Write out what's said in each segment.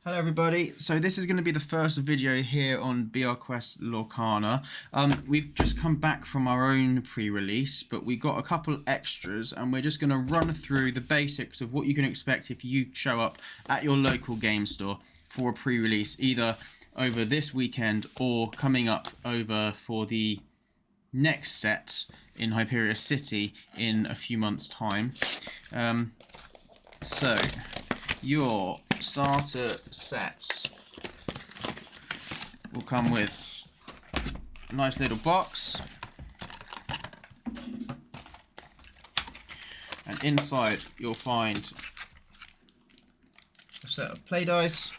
Hello everybody, so this is going to be the first video here on BRQuest Lorcana. We've just come back from our own pre-release, but we got a couple extras and we're just going to run through the basics of what you can expect if you show up at your local game store for a pre-release, either over this weekend or coming up over for the next set in Hyperia City in a few months' time. So, your starter sets will come with a nice little box, and inside you'll find a set of play dice,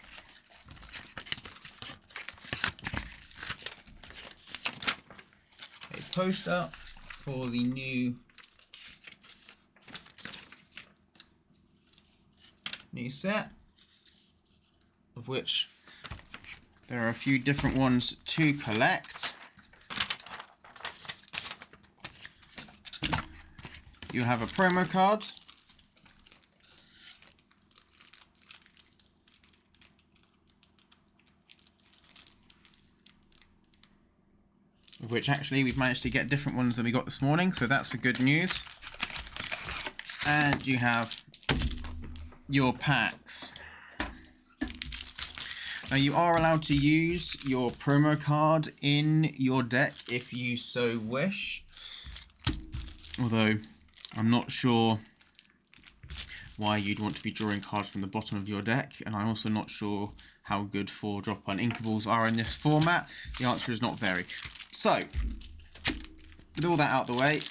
a poster for the new set, of which there are a few different ones to collect. You have a promo card, of which actually we've managed to get different ones than we got this morning, so that's the good news. And you have your packs. Now you are allowed to use your promo card in your deck if you so wish, although I'm not sure why you'd want to be drawing cards from the bottom of your deck, and I'm also not sure how good 4-drop Uninkables are in this format. The answer is not very. So, with all that out of the way,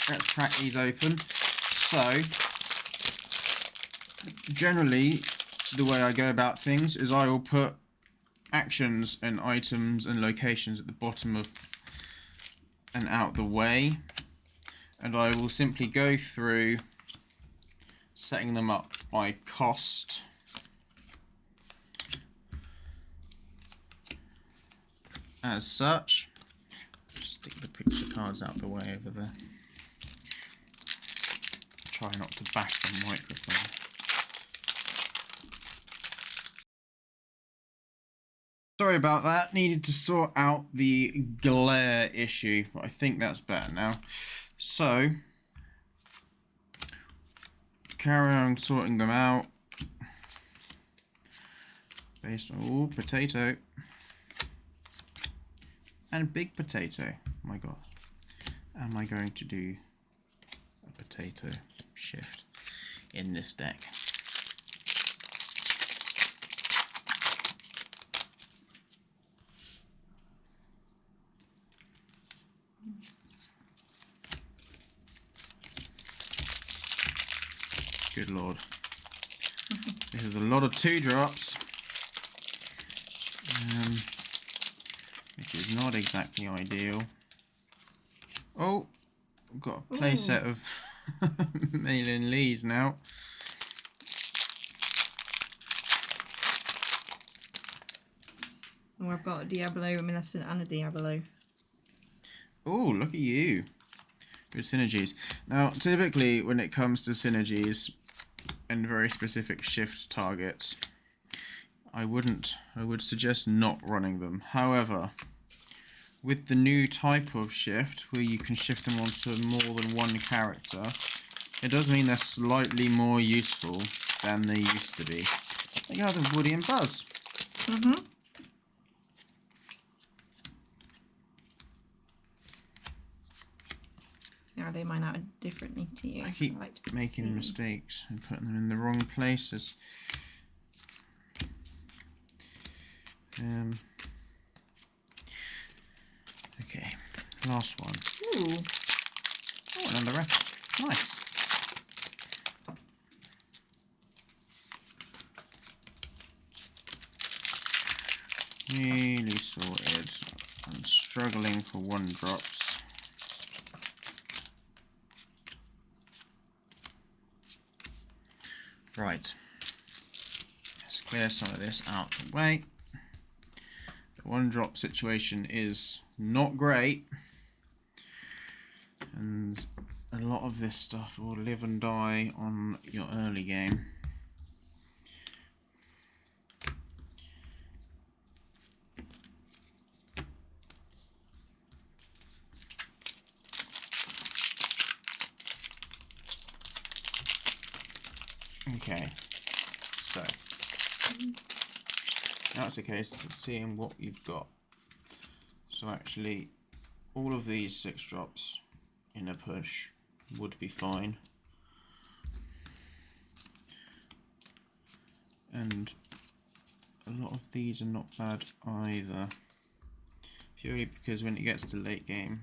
let's crack these open. So, generally, the way I go about things is I will put actions and items and locations at the bottom of and out the way, and I will simply go through setting them up by cost. As such, stick the picture cards out the way over there. Try not to bash the microphone. Sorry about that, needed to sort out the glare issue, but I think that's better now. So, carry on sorting them out based on potato and big potato. Oh my god, am I going to do a potato shift in this deck? Good lord. This is a lot of 2-drops, which is not exactly ideal. Oh, I've got a play set of Merlin Lees now. Oh, I've got a Diablo, a Maleficent and a Diablo. Oh, look at you. Good synergies. Now, typically when it comes to synergies and very specific shift targets, I would suggest not running them. However, with the new type of shift, where you can shift them onto more than one character, it does mean they're slightly more useful than they used to be. Like you have Woody and Buzz. See how they mine out differently to you. I keep making mistakes and putting them in the wrong places. Okay, last one. Ooh. Oh, another record. Nice. Really sorted. I'm struggling for 1-drops. Right. Let's clear some of this out of the way. The 1-drop situation is not great, and a lot of this stuff will live and die on your early game. Okay, so now it's a case of seeing what you've got. So actually, all of these 6 drops in a push would be fine. And a lot of these are not bad either. Purely because when it gets to late game,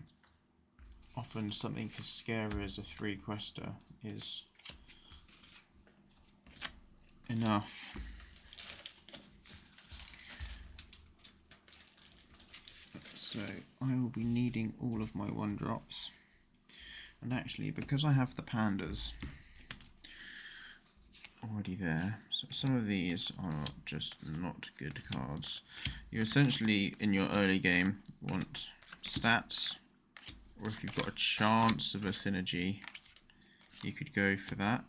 often something as scary as a 3 quester is enough. So I will be needing all of my 1 drops. And actually, because I have the pandas already there, so some of these are just not good cards. You essentially, in your early game, want stats, or if you've got a chance of a synergy, you could go for that.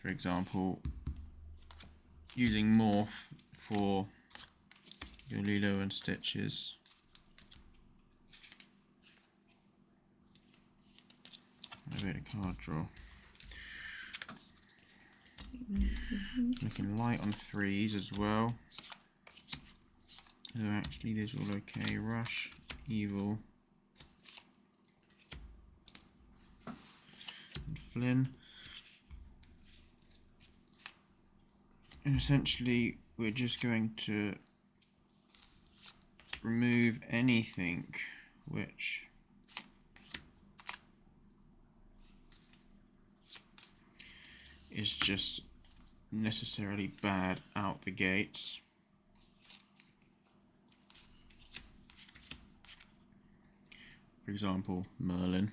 For example, using Morph for your Lilo and Stitches. A bit of card draw. Looking light on 3s as well. So actually these are all okay. Rush, Evil, and Flynn. And essentially we're just going to remove anything which is just necessarily bad out the gates. For example, Merlin.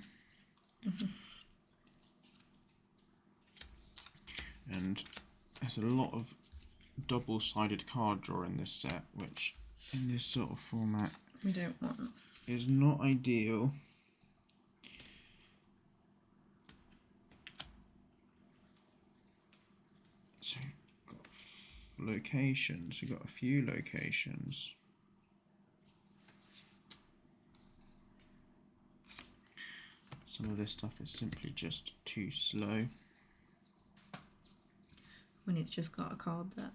And there's a lot of double-sided card draw in this set, which in this sort of format We don't want. is not ideal. So we've got locations, we've got a few locations. Some of this stuff is simply just too slow. When it's just got a card that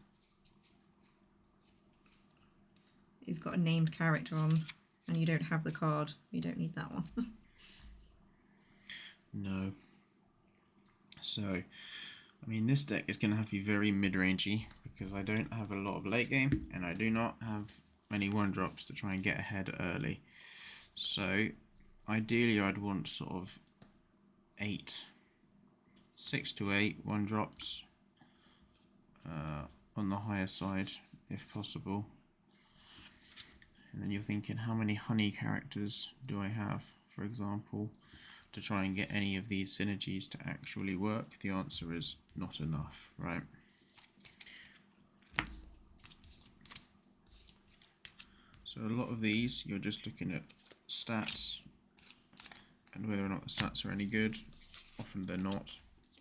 it's got a named character on and you don't have the card, you don't need that one. No. So, I mean, this deck is going to have to be very mid-rangey because I don't have a lot of late game and I do not have many 1-drops to try and get ahead early. So, ideally I'd want sort of 6 to 8 1-drops on the higher side if possible. And then you're thinking, how many honey characters do I have, for example, to try and get any of these synergies to actually work? The answer is not enough, right? So a lot of these, you're just looking at stats and whether or not the stats are any good. Often they're not,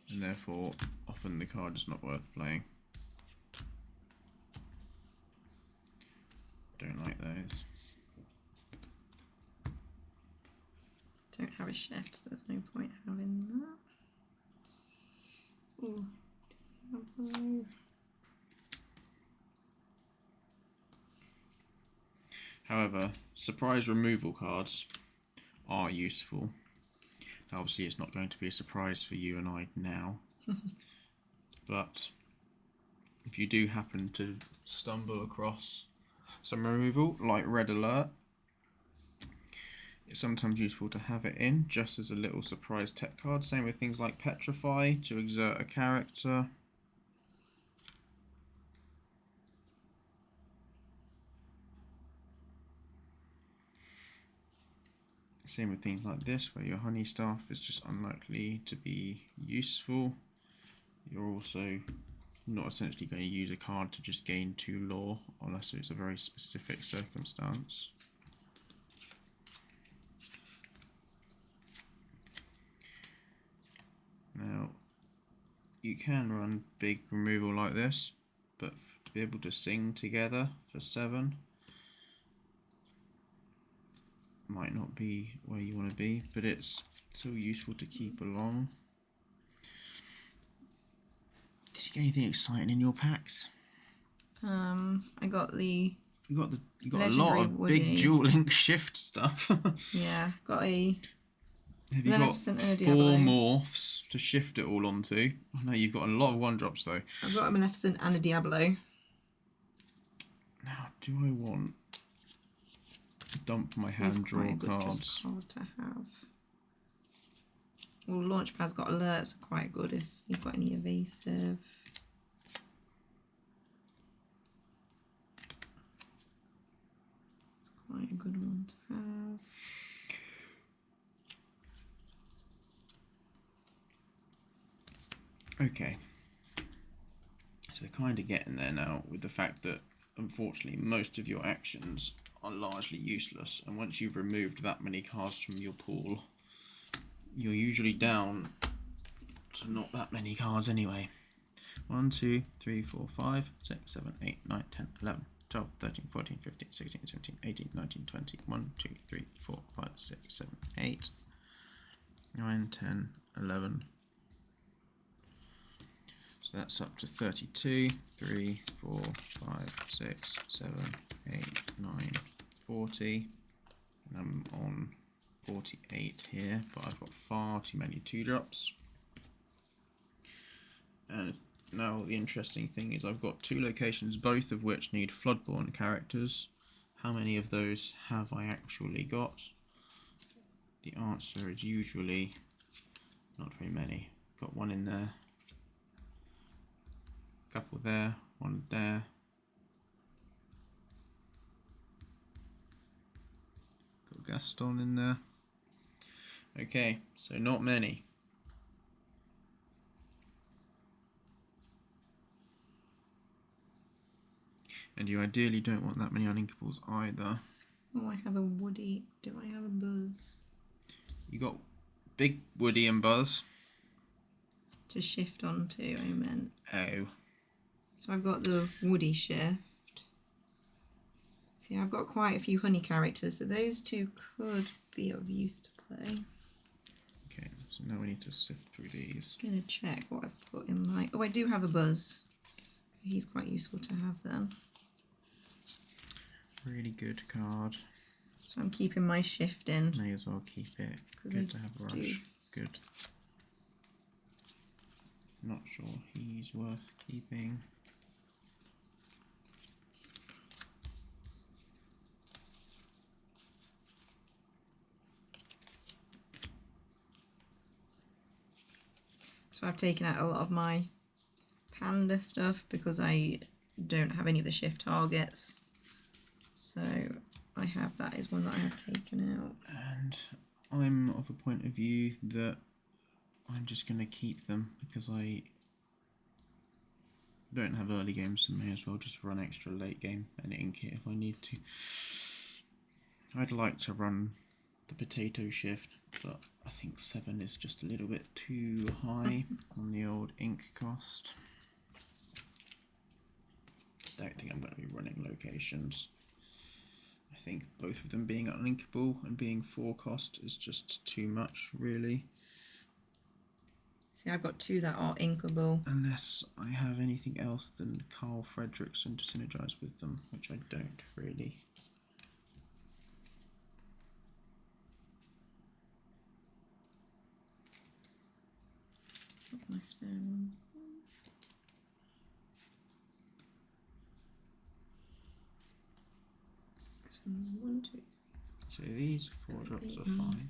and therefore often the card is not worth playing. Don't like those. Don't have a shift, so there's no point having that. Ooh. Blue. However, surprise removal cards are useful. Obviously it's not going to be a surprise for you and I now, but if you do happen to stumble across some removal like Red Alert, it's sometimes useful to have it in just as a little surprise tech card. Same with things like Petrify to exert a character. Same with things like this, where your honey staff is just unlikely to be useful. You're also not essentially going to use a card to just gain 2 lore, unless it's a very specific circumstance. Now, you can run big removal like this, but to be able to sing together for 7 might not be where you want to be, but it's still useful to keep along. Get anything exciting in your packs? I got the You got a lot Legendary of Woody. big Dual Link Shift stuff. Yeah, got a Have you got Beneficent and a 4 Diablo. morphs to shift it all onto? Oh no, you've got a lot of 1-drops though. I've got a Maleficent and a Diablo. Now, do I want to dump my It's hand quite draw a good cards? just card to have. Well, Launchpad's got alerts, are quite good if you've got any evasive. It's quite a good one to have. Okay. So we're kind of getting there now with the fact that unfortunately most of your actions are largely useless, and once you've removed that many cards from your pool, you're usually down to not that many cards anyway. 1, 2, 3, 4, 5, 6, 7, 8, 9, 10, 11, 12, 13, 14, 15, 16, 17, 18, 19, 20, 1, 2, 3, 4, 5, 6, 7, 8, 9, 10, 11. So that's up to 32, 3, 4, 5, 6, 7, 8, 9, 40. And I'm on 48 here, but I've got far too many 2-drops. And now the interesting thing is I've got 2 locations, both of which need Floodborn characters. How many of those have I actually got? The answer is usually not very many. Got one in there. Couple there, one there. Got Gaston in there. Okay, so not many. And you ideally don't want that many uninkables either. Oh, I have a Woody. Do I have a Buzz? You got big Woody and Buzz. To shift onto, I meant. Oh. So I've got the Woody shift. See, I've got quite a few honey characters, so those 2 could be of use to play. Okay, so now we need to sift through these. Just gonna check what I've put in my. Oh, I do have a Buzz. He's quite useful to have then. Really good card. So I'm keeping my shift in. May as well keep it. Good to have a rush. Good. Not sure he's worth keeping. So I've taken out a lot of my panda stuff because I don't have any of the shift targets. So I have that is one that I have taken out. And I'm of a point of view that I'm just going to keep them because I don't have early games, so may as well just run extra late game and ink it if I need to. I'd like to run the potato shift, but I think 7 is just a little bit too high on the old ink cost. Don't think I'm going to be running locations. I think both of them being uninkable and being 4 cost is just too much, really. See, I've got 2 that are inkable. Unless I have anything else than Carl Fredrickson to synergize with them, which I don't really. Got my spare ones. So 1, 2, 3. So these 4 drops are fine.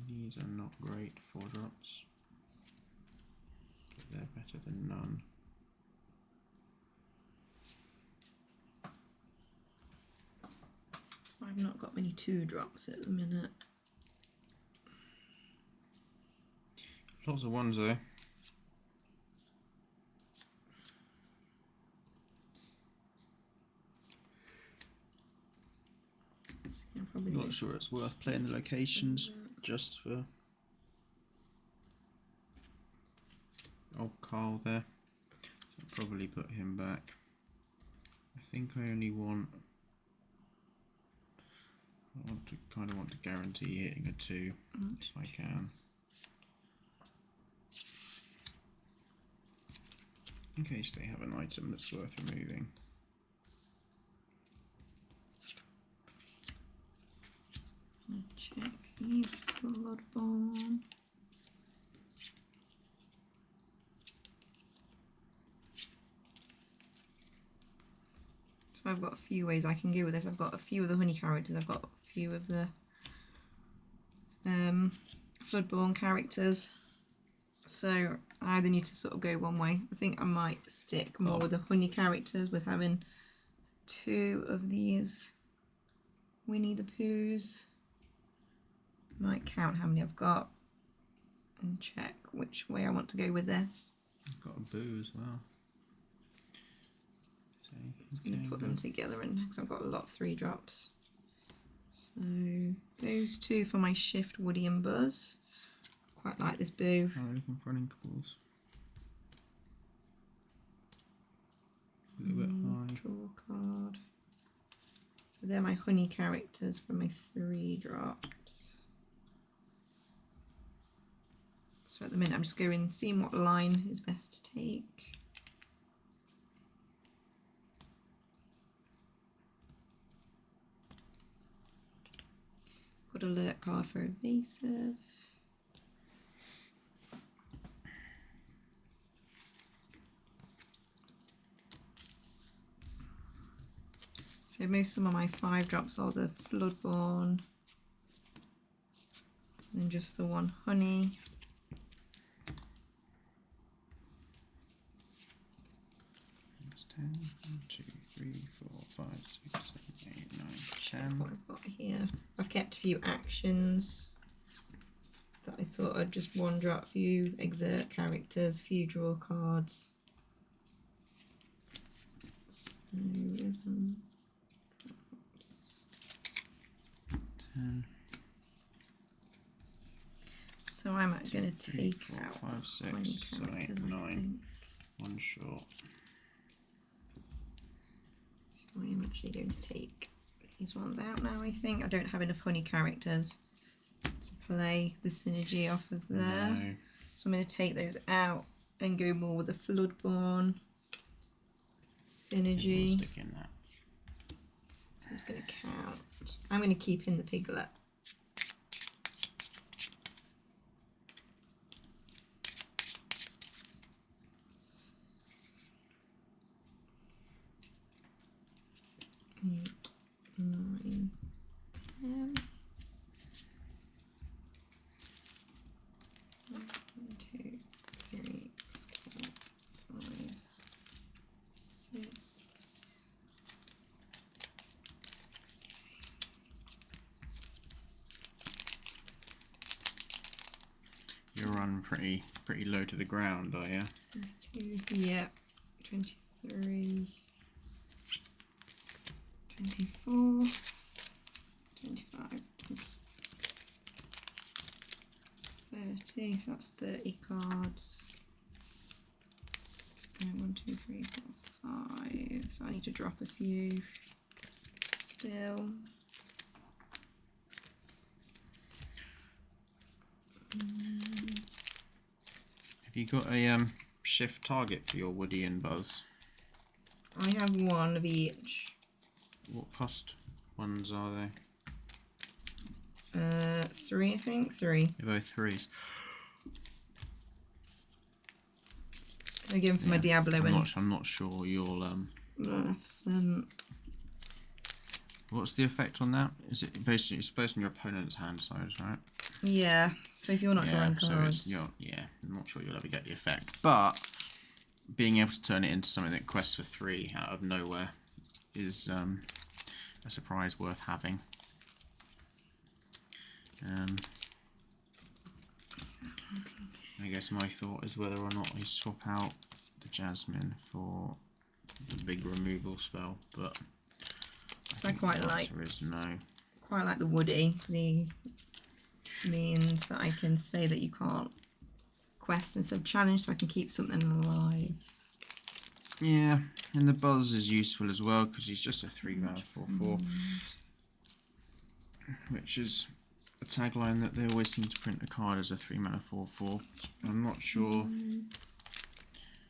These are not great 4 drops, but they're better than none. So I've not got many 2 drops at the minute. Lots of 1s though. Probably Not sure it's worth playing the locations just for old Carl there. So I'll probably put him back. I think I only want kind of want to guarantee hitting a 2 if I can. In case they have an item that's worth removing. Check. He's Bloodborne. So I've got a few ways I can go with this. I've got a few of the honey characters. I've got a few of the Floodborne characters. So I either need to sort of go one way. I think I might stick more with the honey characters, with having 2 of these Winnie the Poohs. Might count how many I've got and check which way I want to go with this. I've got a Boo as well. So, I'm just going to put them together because I've got a lot of 3 drops. So those 2 for my Shift, Woody and Buzz. Quite like this Boo. Oh, looking for Inkables. A little bit high. Draw card. So they're my honey characters for my 3 drops. So at the minute I'm just going, seeing what line is best to take. Got alert card for evasive. So most of some of my 5 drops are the Floodborne. And then just the 1 honey. That's 10, 1, 2, 3, 4, 5, 6, 7, 8, 9, 10. What I've got here. I've kept a few actions that I thought I'd just 1 drop, few exert characters, few draw cards. So where's my drops? 10. So I'm going to 3, take 4, out 5, 6, 20 7, 8, characters, I 9. think. 1 short. So I'm actually going to take these ones out now, I think. I don't have enough honey characters to play the synergy off of there. No. So I'm going to take those out and go more with the Floodborne synergy. We'll stick in that. So I'm just going to count. I'm going to keep in the Piglet. Eight, 9, 10. 1, 2, 3, 4, 5, 6. You're run pretty low to the ground, are you? 22, yep. 23. 24, 25, 26, 30, so that's 30 cards. And 1, 2, 3, 4, 5. So I need to drop a few still. Have you got a shift target for your Woody and Buzz? I have 1 of each. What cost ones are they? 3, I think. 3. They're both 3s. Again for my Diablo and I'm not sure you'll Maleficent. What's the effect on that? Is it basically it's based on your opponent's hand size, right? Yeah. So if you're not drawing so cards, I'm not sure you'll ever get the effect, but being able to turn it into something that quests for 3 out of nowhere is a surprise worth having. I guess my thought is whether or not I swap out the Jasmine for the big removal spell, but so I quite the like answer is no. quite like the Woody, because he means that I can say that you can't quest instead of challenge, so I can keep something alive. Yeah, and the Buzz is useful as well because he's just a 3 mana 4/4. which is a tagline that they always seem to print a card as a 3-mana 4/4. I'm not sure,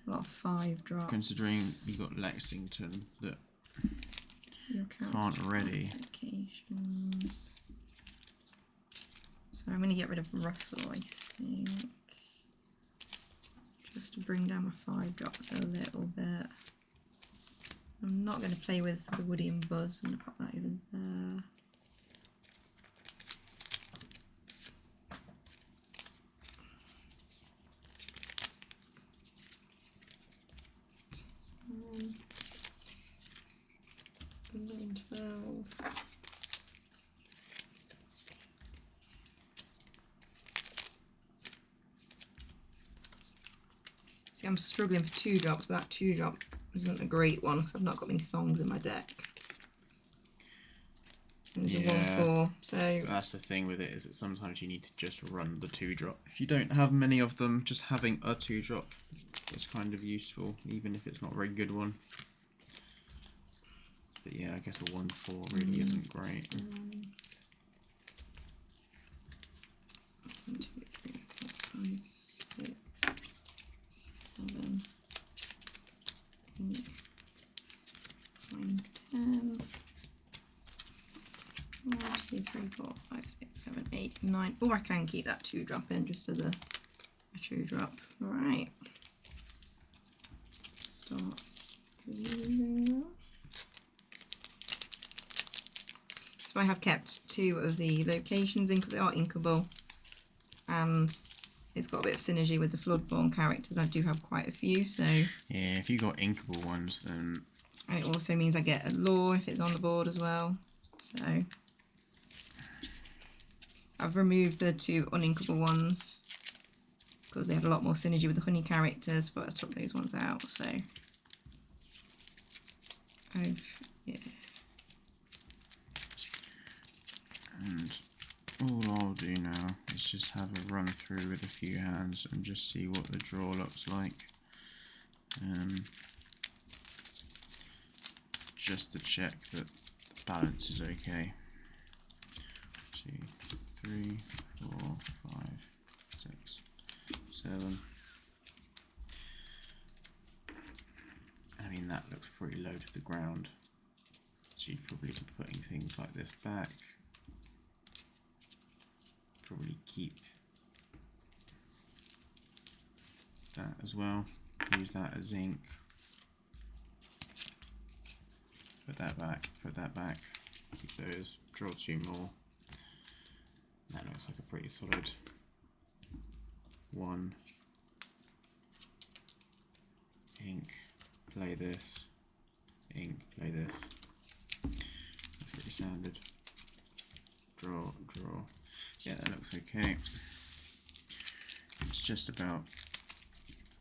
A lot of 5 drops. considering you got Lexington that Your can't ready. Locations. So I'm going to get rid of Russell, I think. Just to bring down my 5 drops a little bit. I'm not going to play with the Woody and Buzz. I'm going to pop that over there. Um, 11, 12. See, I'm struggling for 2 drops, but that 2 drop isn't a great one because I've not got many songs in my deck. And there's a 1/4, so That's the thing with it, is that sometimes you need to just run the 2-drop. If you don't have many of them, just having a 2-drop is kind of useful, even if it's not a very good one. But yeah, I guess a 1/4 really isn't great. 1, 2, 3, 4, 5, 6, 7, 8, 9, 10. 1, 2, 3, 4, 5, 6, 7, 8, 9. Oh, I can keep that 2-drop in just as a 2-drop. Right. Starts leaving now. So I have kept 2 of the locations in because they are inkable, and it's got a bit of synergy with the Floodborn characters. I do have quite a few, so Yeah, if you got inkable ones, then and it also means I get a lore if it's on the board as well. So I've removed the 2 uninkable ones because they had a lot more synergy with the honey characters, but I took those ones out. So yeah. and all I'll do now is just have a run through with a few hands and just see what the draw looks like. Just to check that the balance is okay. 2, 3, 4, 5, 6, 7. I mean, that looks pretty low to the ground. So you'd probably be putting things like this back. Probably keep that as well. Use that as ink. Put that back, put that back. Keep those. Draw 2 more. That looks like a pretty solid 1. Ink, play this. Ink, play this. That's pretty standard. Draw, draw. Yeah, that looks okay. It's just about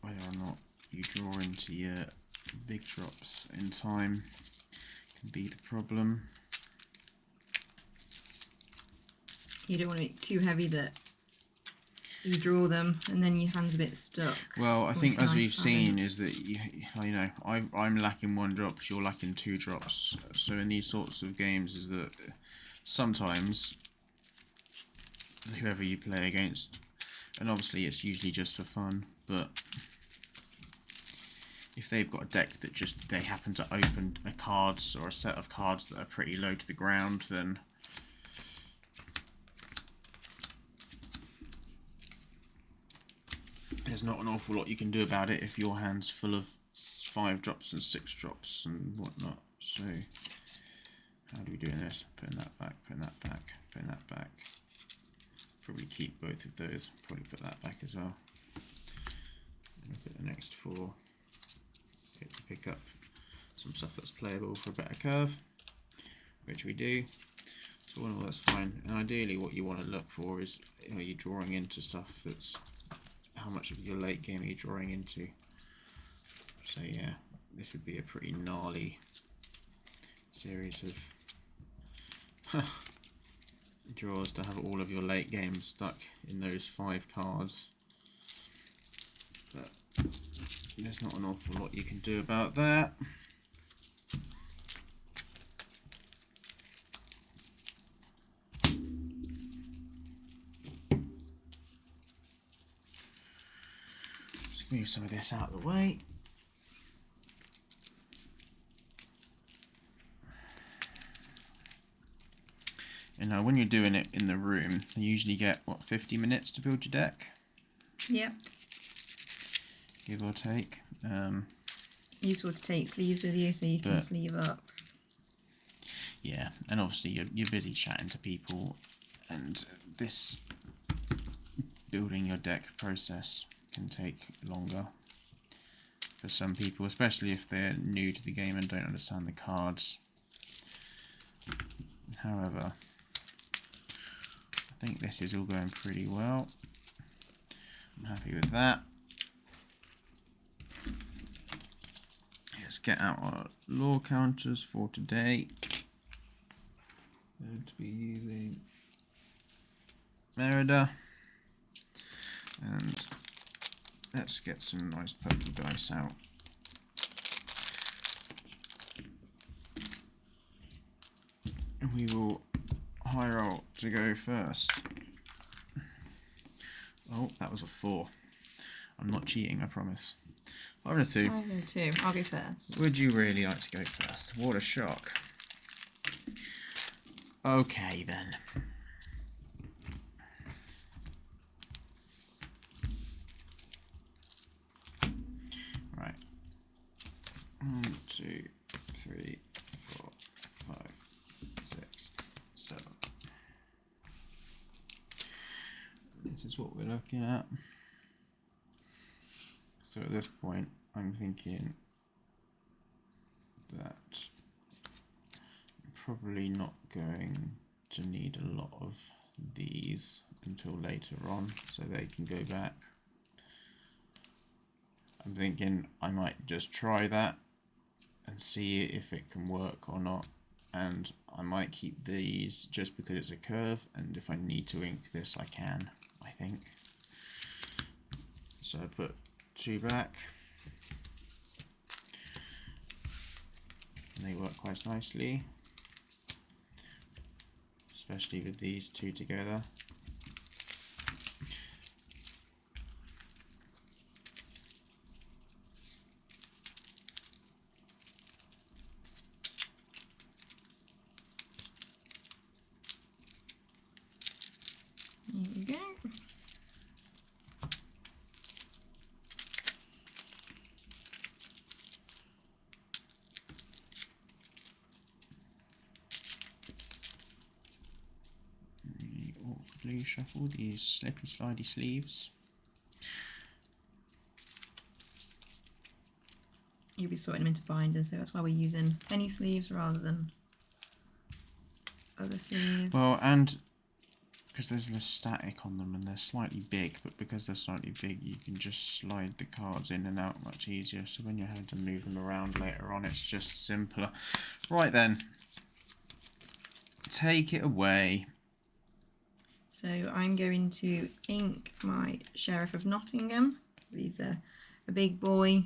whether or not you draw into your big drops in time can be the problem. You don't want to be too heavy that you draw them and then your hand's a bit stuck. Well, I think as we've seen is that you know I'm lacking 1 drop, you're lacking 2 drops. So in these sorts of games is that sometimes whoever you play against, and obviously it's usually just for fun, but if they've got a deck that just they happen to open a cards or a set of cards that are pretty low to the ground, then there's not an awful lot you can do about it if your hand's full of 5 drops and 6 drops and whatnot. So how do we do this? Putting that back, putting that back, putting that back. Probably keep both of those. Probably put that back as well. Look at the next 4. Pick up some stuff that's playable for a better curve, which we do. So all in all, that's fine. And ideally, what you want to look for is, are you drawing into stuff that's, how much of your late game are you drawing into? So yeah, this would be a pretty gnarly series of draws to have all of your late game stuck in those 5 cards. But there's not an awful lot you can do about that. move some of this out of the way. And now when you're doing it in the room, you usually get, what, 50 minutes to build your deck? Yep. Give or take. Useful to take sleeves with you so you can sleeve up. Yeah, and obviously you're busy chatting to people, and this building your deck process can take longer for some people, especially if they're new to the game and don't understand the cards. However, I think this is all going pretty well. I'm happy with that. Let's get out our lore counters for today. Going to be using Merida, and let's get some nice purple dice out. And we will high roll to go first. Oh, that was a 4. I'm not cheating, I promise. 5 and a 2. I'll go 2. I'll go first. Would you really like to go first? What a shock. Okay then. Right. 1, 2, 3, 4, 5, 6, 7. This is what we're looking at. So at this point, I'm thinking that I'm probably not going to need a lot of these until later on, so they can go back. I'm thinking I might just try that and see if it can work or not, and I might keep these just because it's a curve, and if I need to ink this I can, I think. So I put 2 back. And they work quite nicely, especially with these 2 together. There you go. Really awkwardly shuffle these slippy slidey sleeves. You'll be sorting them into binders, so that's why we're using penny sleeves rather than other sleeves. Well, and because there's less static on them and they're slightly big, but because they're slightly big you can just slide the cards in and out much easier, so when you're having to move them around later on it's just simpler. Right then, take it away. So I'm going to ink my Sheriff of Nottingham. He's a big boy,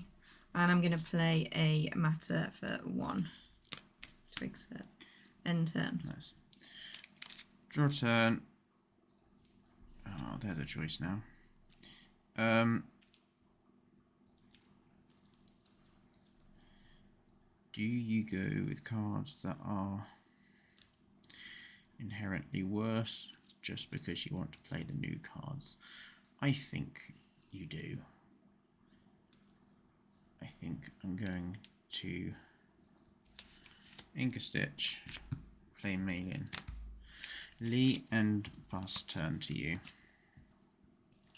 and I'm going to play a matter for 1. Twigs end turn. Nice. Draw turn. Oh, there's a choice now. Do you go with cards that are inherently worse just because you want to play the new cards? I think you do. I think I'm going to ink a stitch, play Merlin. Lee and pass turn to you.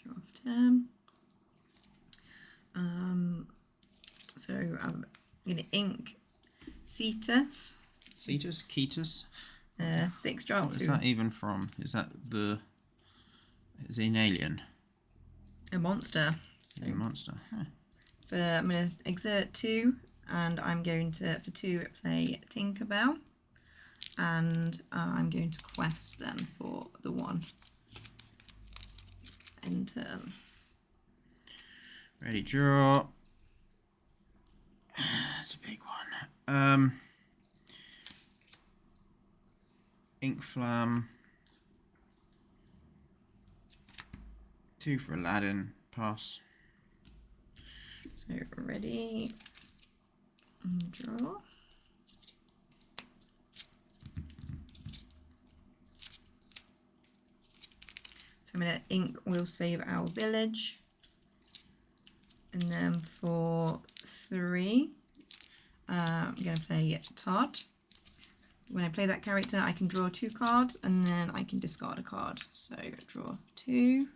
Draw off turn. So I'm going to ink Cetus. Cetus? Ketus? 6 drop. What is that even from? Is that the... Is he an alien? A monster. So A monster. Huh. I'm going to exert 2, and I'm going to, for 2, play Tinkerbell. And I'm going to quest then for the 1. End turn. Ready, draw. That's a big one. Ink Flam. 2 for Aladdin. Pass. So ready, and draw. So I'm going to ink Will Save Our Village. And then for 3, I'm going to play Todd. When I play that character, I can draw 2 cards and then I can discard a card. So draw 2.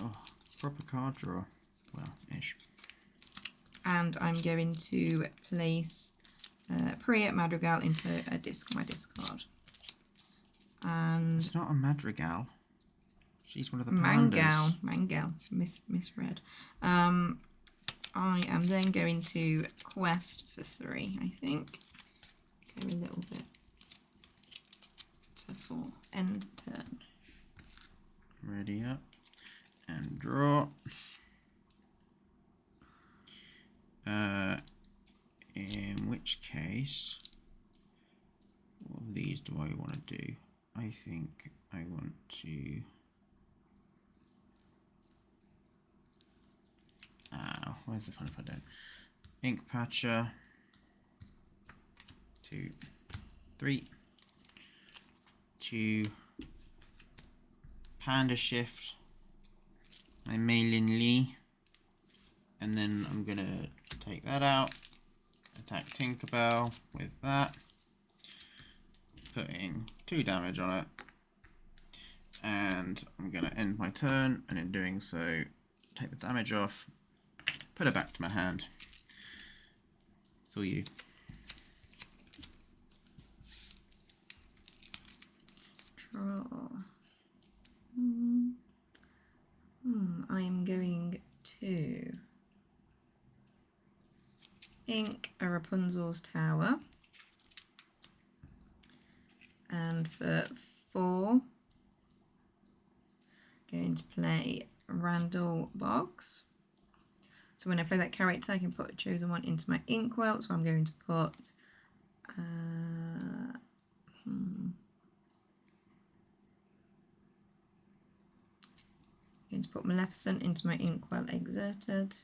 Oh, proper card draw. Well, ish. And I'm going to place Priya Madrigal into my discard. And it's not a Madrigal. She's one of the pandas. Mangal, misread. I am then going to quest for 3, I think. Go a little bit to 4. End turn. Ready up and draw. In which case, what of these do I want to do? I think I want to. Where's the fun if I don't? Ink Patcher. 2, 3. 2. Panda Shift. My Merlin Lee. And then I'm gonna take that out. Attack Tinkerbell with that. Putting 2 damage on it. And I'm gonna end my turn, and in doing so, take the damage off, put it back to my hand. It's all you. Draw. I'm going to ink a Rapunzel's Tower. And for 4, going to play Randall Boggs. So when I play that character, I can put a chosen one into my inkwell. So I'm going to put going to put Maleficent into my inkwell exerted.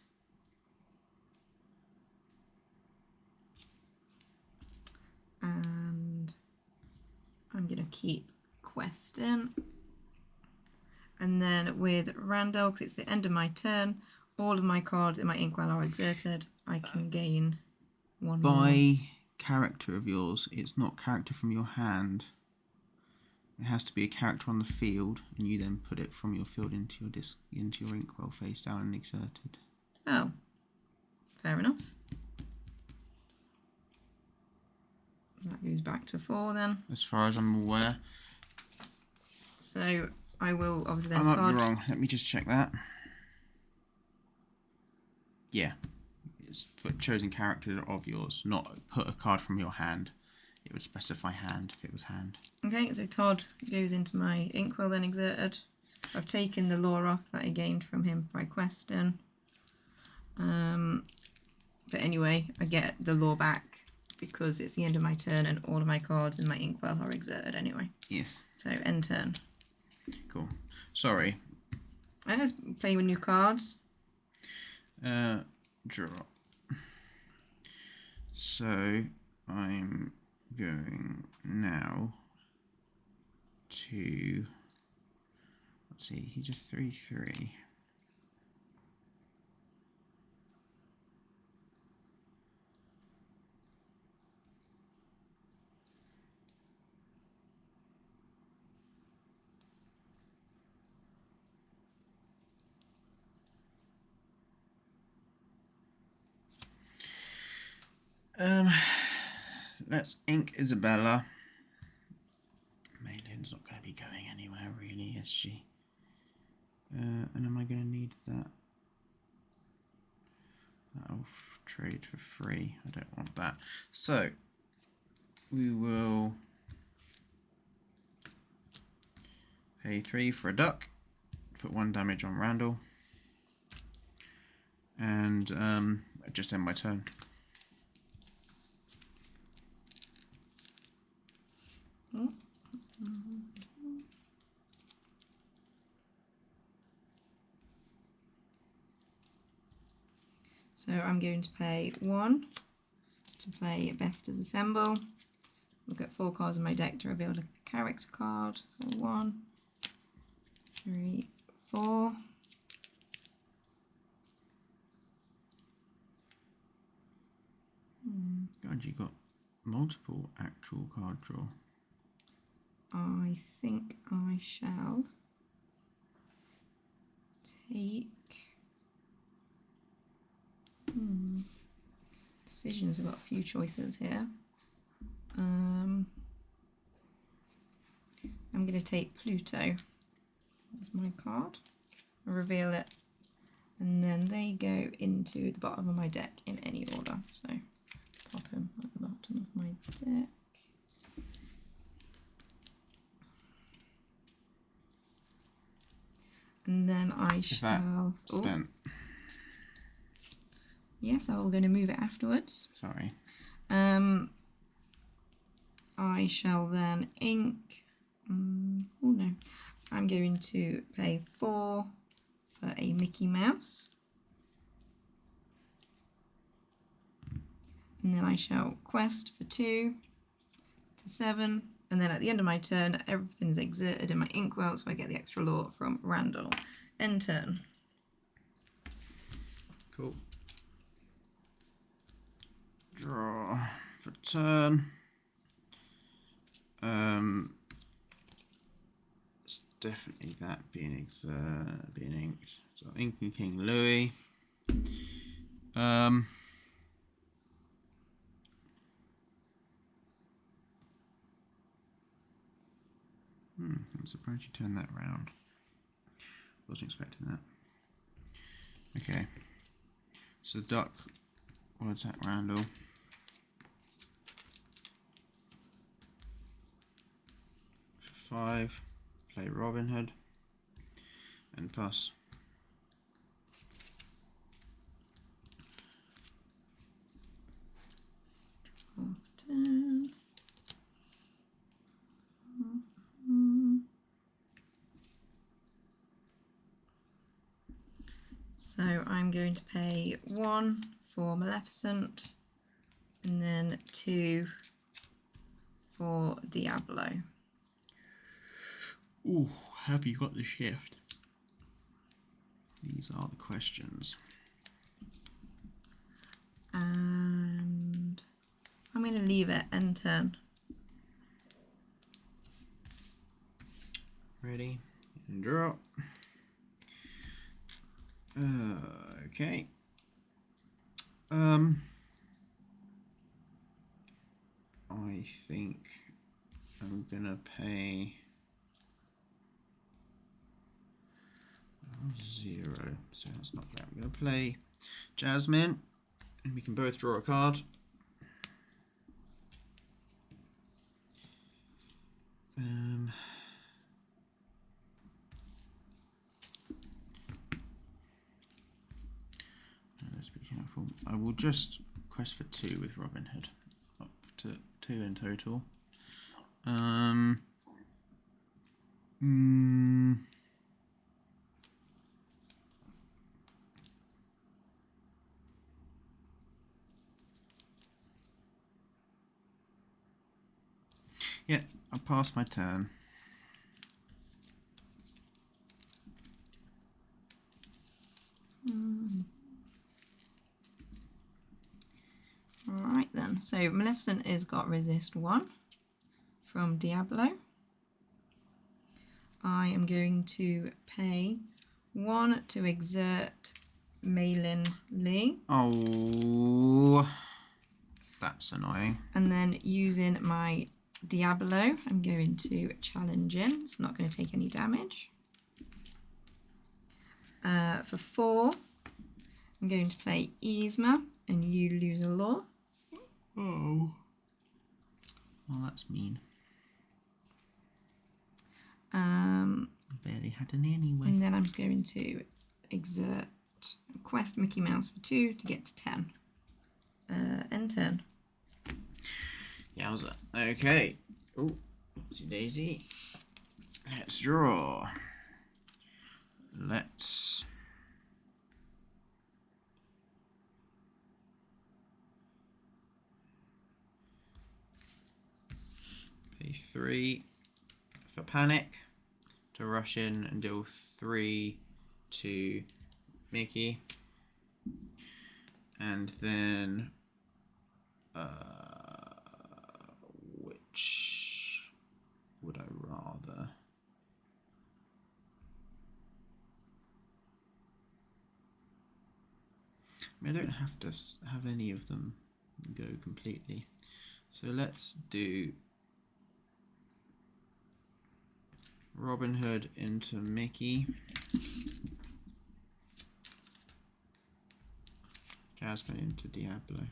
And I'm going to keep questing. And then with Randall, because it's the end of my turn, all of my cards in my inkwell are exerted. I can gain 1 more. By character of yours, it's not character from your hand. It has to be a character on the field, and you then put it from your field into your inkwell face down and exerted. Oh, fair enough. That goes back to 4 then. As far as I'm aware. So I will obviously then I might Todd. be wrong. Let me just check that. Yeah. It's for chosen character of yours, not put a card from your hand. It would specify hand if it was hand. Okay, so Todd goes into my inkwell then exerted. I've taken the lore off that I gained from him by questing. But anyway, I get the lore back because it's the end of my turn and all of my cards in my inkwell are exerted anyway. Yes. So end turn. Cool. Sorry. I just play with new cards. Draw. So I'm going now to, let's see, he's a 3/3. Let's ink Isabella. Maylin's not going to be going anywhere, really, is she? And am I going to need that? That'll trade for free. I don't want that. So, we will pay 3 for a duck. Put 1 damage on Randall. And just end my turn. So I'm going to pay 1 to play Best as Assemble. Look at 4 cards in my deck to reveal a character card. So 1, 3, 4. God, you got multiple actual card draw. I think I shall take decisions. I've got a few choices here. I'm going to take Pluto as my card, reveal it, and then they go into the bottom of my deck in any order. So pop him at the bottom of my deck. And then I shall... Spent. Yes, I'm going to move it afterwards. Sorry. I shall then ink... oh no. I'm going to pay 4 for a Mickey Mouse. And then I shall quest for 2 to 7. And then at the end of my turn, everything's exerted in my inkwell, so I get the extra lore from Randall. End turn. Cool. Draw for turn. It's definitely that being inked. So inking King Louis. I'm surprised you turned that round. Wasn't expecting that. Okay. So duck will attack Randall. For 5, play Robin Hood and pass. Draw for 10. So I'm going to pay 1 for Maleficent and then 2 for Diablo. Ooh, have you got the shift? These are the questions. And I'm going to leave it end turn. Ready and draw. Okay. I think I'm gonna pay 0, so that's not fair. I'm gonna play Jasmine, and we can both draw a card. Let's be careful. I will just quest for 2 with Robin Hood, up to 2 in total. Yeah, I'll pass my turn. Alright then, so Maleficent has got resist 1 from Diablo. I am going to pay 1 to exert Merlin Lee. Oh, that's annoying. And then using my Diablo, I'm going to challenge in. It's not going to take any damage. For 4, I'm going to play Yzma, and you lose a lore. Oh. Well, that's mean. Barely had an anyway. And then I'm just going to exert quest Mickey Mouse for 2 to get to 10. End turn. Yowza. Okay. Oh, oopsie daisy. Let's draw. Let's 3 for Panic to rush in and deal 3 to Mickey. And then which would I rather? I mean, I don't have to have any of them go completely. So let's do Robin Hood into Mickey. Jasmine into Diablo.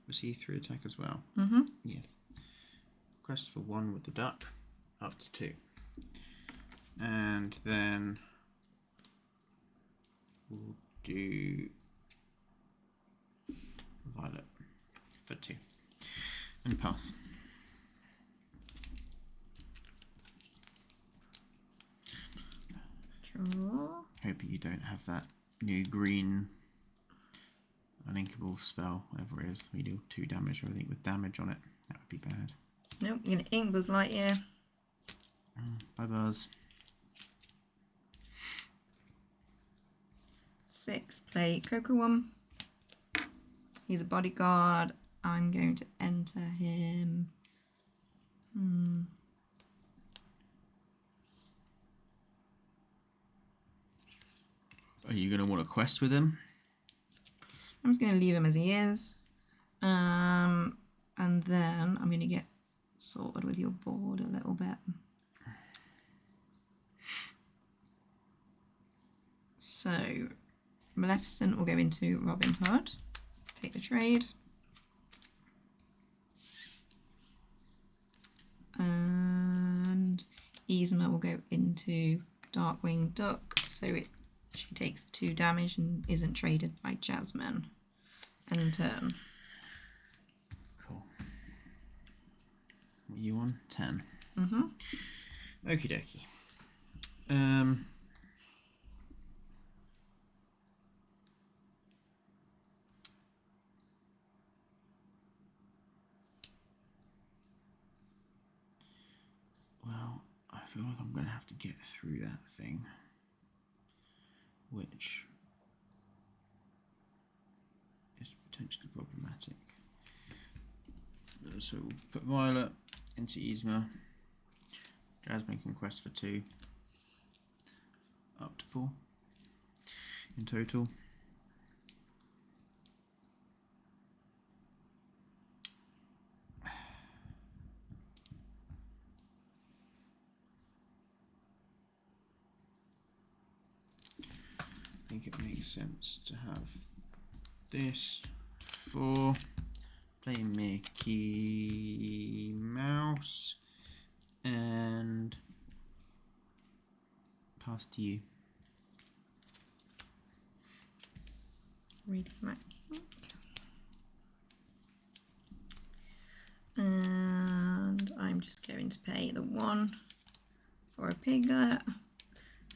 Was he 3 attack as well? Mm-hmm. Yes. Quest for 1 with the duck, up to 2. And then we'll do Violet for 2. And pass. Draw. Hoping you don't have that new green uninkable spell, whatever it is. We do 2 damage or anything with damage on it. That would be bad. Nope, you're gonna ink Buzz Lightyear. Bye Buzz. 6, play Coco. He's a bodyguard. I'm going to enter him. Are you going to want a quest with him? I'm just going to leave him as he is. And then I'm going to get sorted with your board a little bit. So Maleficent will go into Robin Hood. Take the trade. And Yzma will go into Darkwing Duck, so she takes 2 damage and isn't traded by Jasmine. End turn. Cool. What are you on? 10. Mm-hmm. Okie dokie. Well, I feel like I'm going to have to get through that thing, which is potentially problematic. So we'll put Violet into Yzma. Jasmine can quest for 2. Up to 4 in total. I think it makes sense to have this for play Mickey Mouse and pass to you. Reading my ink. And I'm just going to pay the 1 for a Piglet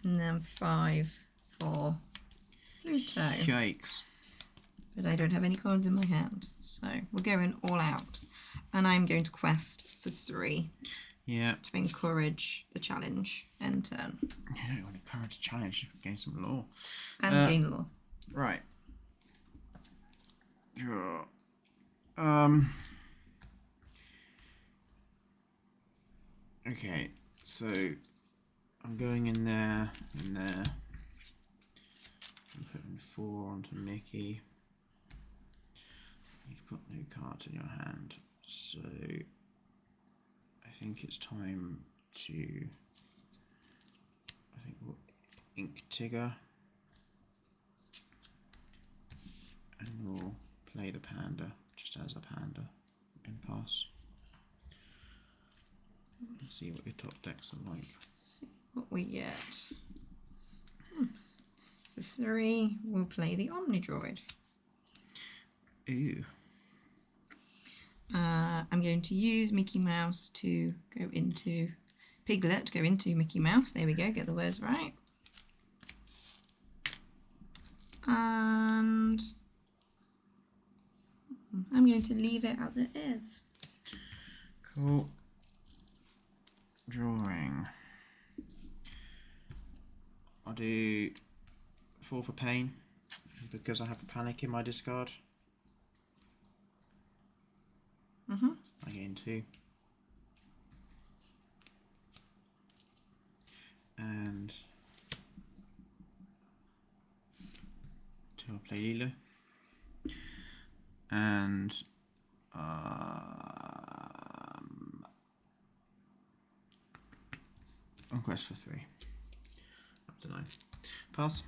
and then 5 for Pluto. Yikes. But I don't have any cards in my hand, so we're going all out. And I'm going to quest for 3 Yeah. to encourage the challenge. End turn. I don't want to encourage a challenge, gain some law. And gain law. Right. Sure. Okay, so I'm going in there and there. I'm putting 4 onto Mickey. You've got no cards in your hand, so I think it's time to. I think we'll ink Tigger, and we'll play the panda just as a panda and pass. Let's see what your top decks are like. See what we get. For 3, we'll play the Omnidroid. Ooh. I'm going to use Mickey Mouse to go into Piglet to go into Mickey Mouse. There we go, get the words right. And I'm going to leave it as it is. Cool. Drawing. I'll do 4 for pain because I have a panic in my discard. I gain 2. And 2 I'll play Lilo. And on quest for 3. Up to 9. Pass.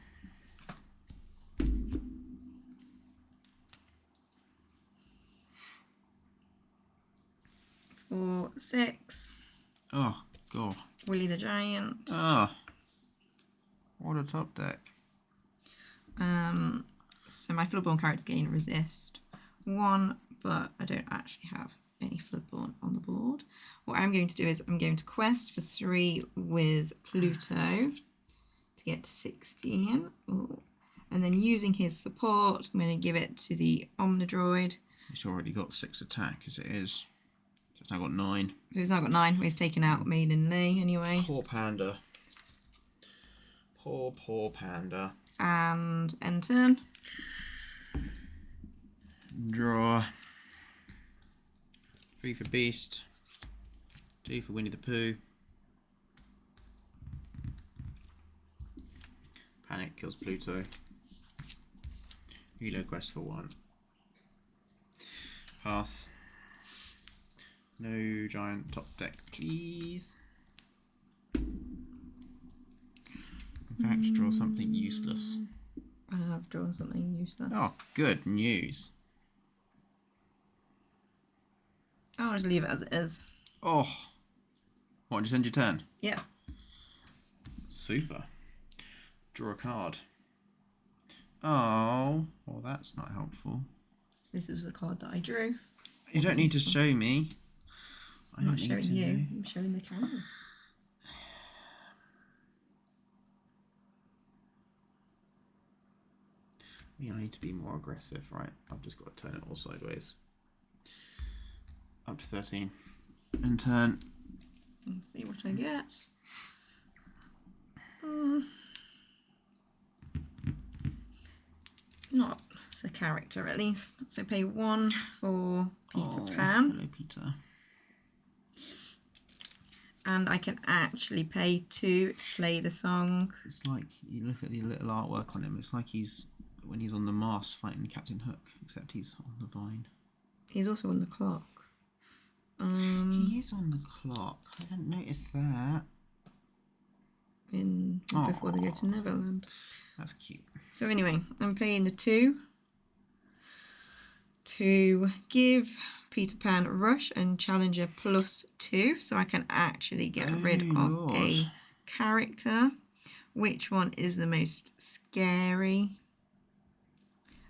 For 6. Oh god. Willy the Giant. Oh. What a top deck. So my Floodborn characters gain resist 1, but I don't actually have any Floodborn on the board. What I'm going to do is I'm going to quest for 3 with Pluto to get to 16. Ooh. And then using his support, I'm going to give it to the Omnidroid. It's already got 6 attack as it is. So it's now got 9. So he's now got 9. He's taken out Maiden Lay anyway. Poor panda. Poor panda. And end turn. Draw. 3 for Beast. 2 for Winnie the Pooh. Panic kills Pluto. Hilo quest for 1. Pass. No giant top deck, please. In fact, draw something useless. I have drawn something useless. Oh, good news. I'll just leave it as it is. Oh. What, just end your turn? Yeah. Super. Draw a card. Oh, well that's not helpful. So this was the card that I drew. You don't need to show me. I'm not showing you. I'm showing the camera. I need to be more aggressive, right? I've just got to turn it all sideways. Up to 13. And turn. Let's see what I get. Not as a character, at least. So pay 1 for Peter Pan. Hello, Peter. And I can actually pay 2 to play the song. It's like, you look at the little artwork on him, it's like he's, when he's on the mast fighting Captain Hook, except he's on the vine. He's also on the clock. He is on the clock. I didn't notice that. Before they go to Neverland. That's cute. So anyway, I'm playing the 2 to give Peter Pan Rush and Challenger +2, so I can actually get rid of a character. Which one is the most scary?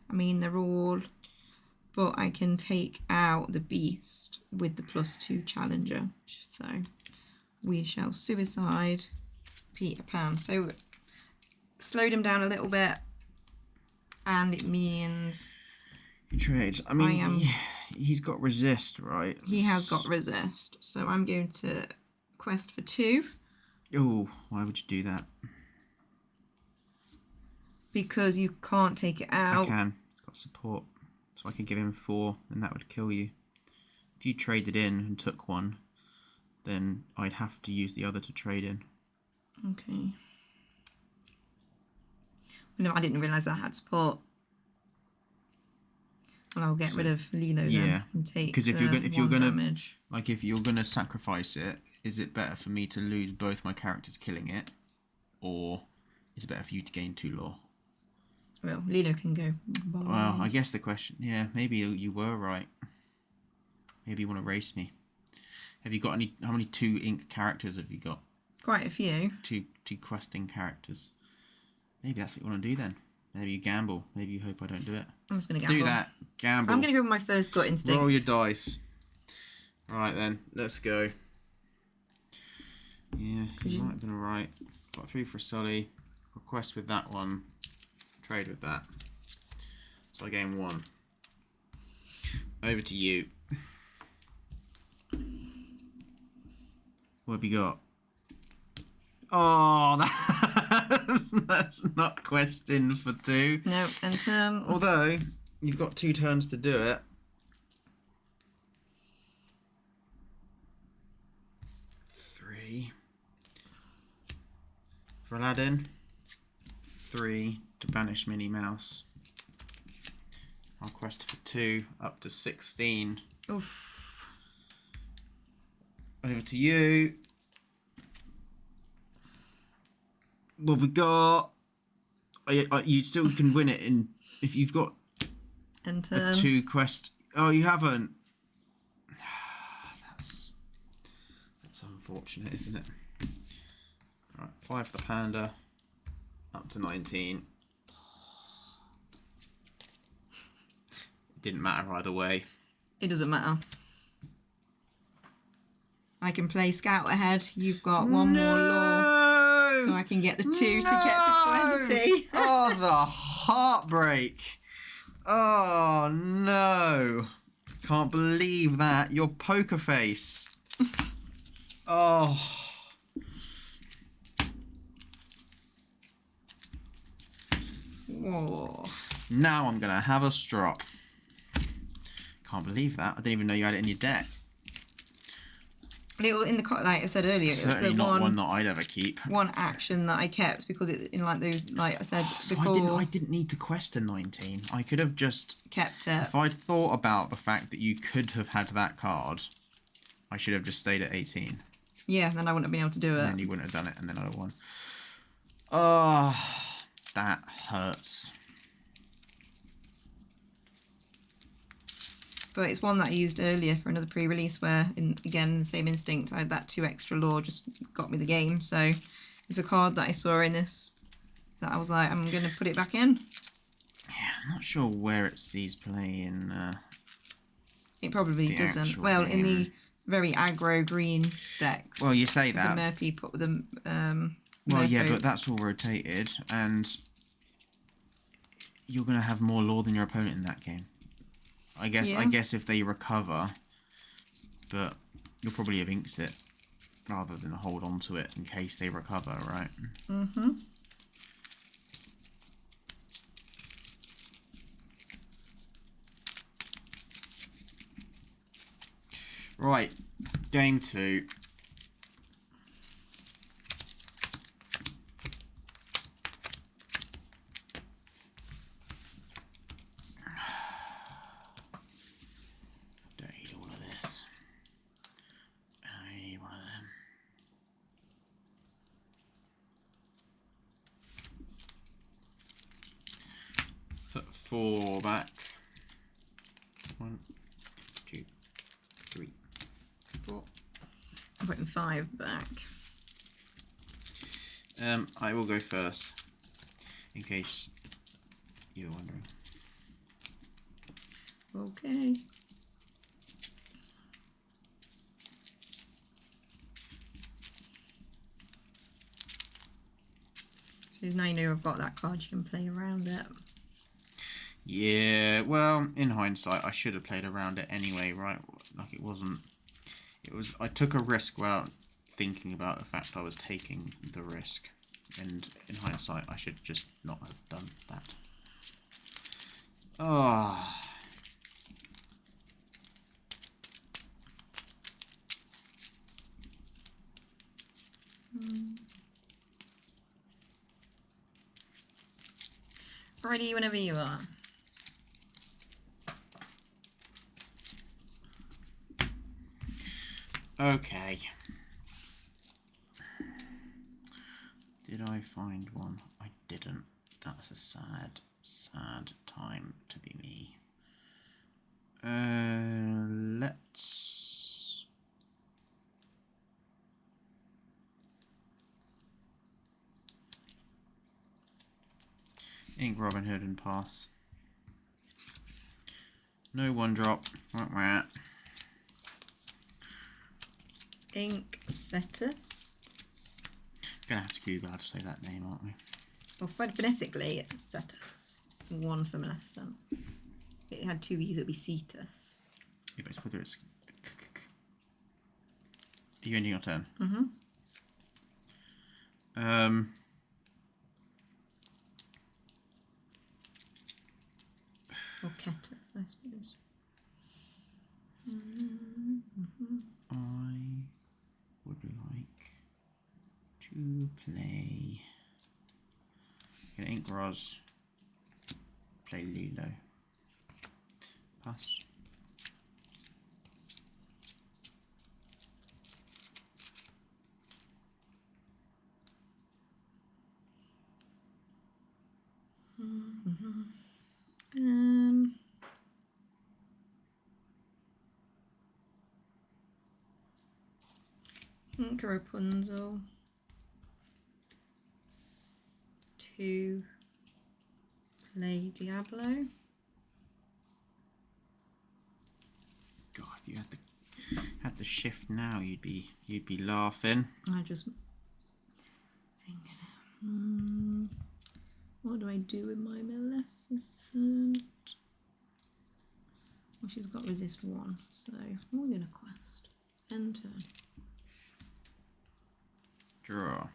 I mean, they're all, but I can take out the Beast with the +2 Challenger. So we shall suicide Peter Pan. So slowed him down a little bit, and it means He trades. I mean, he's got resist, right? He has got resist. So I'm going to quest for 2. Oh, why would you do that? Because you can't take it out. I can. It's got support. So I could give him 4 and that would kill you. If you traded in and took 1, then I'd have to use the other to trade in. Okay. No, I didn't realise I had support. Well, I'll get rid of Lilo then and take because if you're gonna damage. Like if you're gonna sacrifice it, is it better for me to lose both my characters killing it, or is it better for you to gain 2 lore? Well, Lilo can go. Bye. Well, I guess the question, maybe you were right. Maybe you want to race me. Have you got any? How many 2 ink characters have you got? Quite a few. Two questing characters. Maybe that's what you want to do then. Maybe you gamble. Maybe you hope I don't do it. I'm just going to gamble. Do that. Gamble. I'm going to go with my first gut instinct. Roll your dice. Right then, let's go. Yeah, you might have been alright. Got 3 for Sully. Request with that one. Trade with that. So I gain 1. over to you. What have you got? Oh, that's not questing for 2. No, and turn. Although, you've got 2 turns to do it. 3. For Aladdin. 3 to banish Minnie Mouse. I'll quest for 2 up to 16. Oof. Over to you. What have we got? You still can win it in if you've got And a turn. 2 quest. Oh, you haven't. That's unfortunate, isn't it? All right, 5 for the panda. Up to 19. It didn't matter either way. It doesn't matter. I can play Scout ahead. You've got one more law. So I can get the 2 to get to 20. Oh, the heartbreak. Oh, no. Can't believe that. Your poker face. Oh. Whoa. Now I'm going to have a strop. Can't believe that. I didn't even know you had it in your deck. In the like I said earlier, it was Certainly the not one that I'd ever keep. one action that I kept because it in like those like I said So before. I didn't need to quest a 19. I could have just Kept it. If I'd thought about the fact that you could have had that card, I should have just stayed at 18. Yeah, then I wouldn't have been able to do it. And then you wouldn't have done it, and then I'd have won. Oh, that hurts. But it's one that I used earlier for another pre-release where, again, the same instinct, I had that 2 extra law just got me the game. So it's a card that I saw in this that I was like, I'm going to put it back in. Yeah, I'm not sure where it sees play in... It probably the doesn't. actual Well, in the game. very aggro green decks. Well, you say The that. Merpy put with the Well, yeah, Merfolk. but that's all rotated, and you're going to have more law than your opponent in that game. I guess if they recover, but you'll probably have inked it rather than hold on to it in case they recover, right? Mm-hmm. Right, game 2. Don't need all of this. I need one of them. Put 4 back. 1, 2, 3, 4. I'm putting 5 back. I will go first, in case you're wondering. Okay. So now you know I've got that card, you can play around it. Yeah, well, in hindsight, I should have played around it anyway, right? Like, it wasn't... It was... I took a risk without thinking about the fact I was taking the risk. And in hindsight, I should just not have done that. Oh... Ready whenever you are. Okay. Did I find one? I didn't. That's a sad, sad time to be me. Let's... Ink Robin Hood and pass. No 1-drop. Wah, wah. Ink Cetus. Gonna have to Google how to say that name, aren't we? Well, phonetically, it's Cetus. 1 for Maleficent. If it had 2 E's, it would be Cetus. Yeah, but whether it's. Are you ending your turn? Mm-hmm. Or Ketis, I suppose. I would like to play an Ink Ros, play Lulo. Pass. Think Rapunzel. 2 play Diablo. God, if you had the shift now, you'd be laughing. I just thinking, what do I do with my Maleficent? Well, she's got resist 1, so we're gonna quest. End turn. Draw.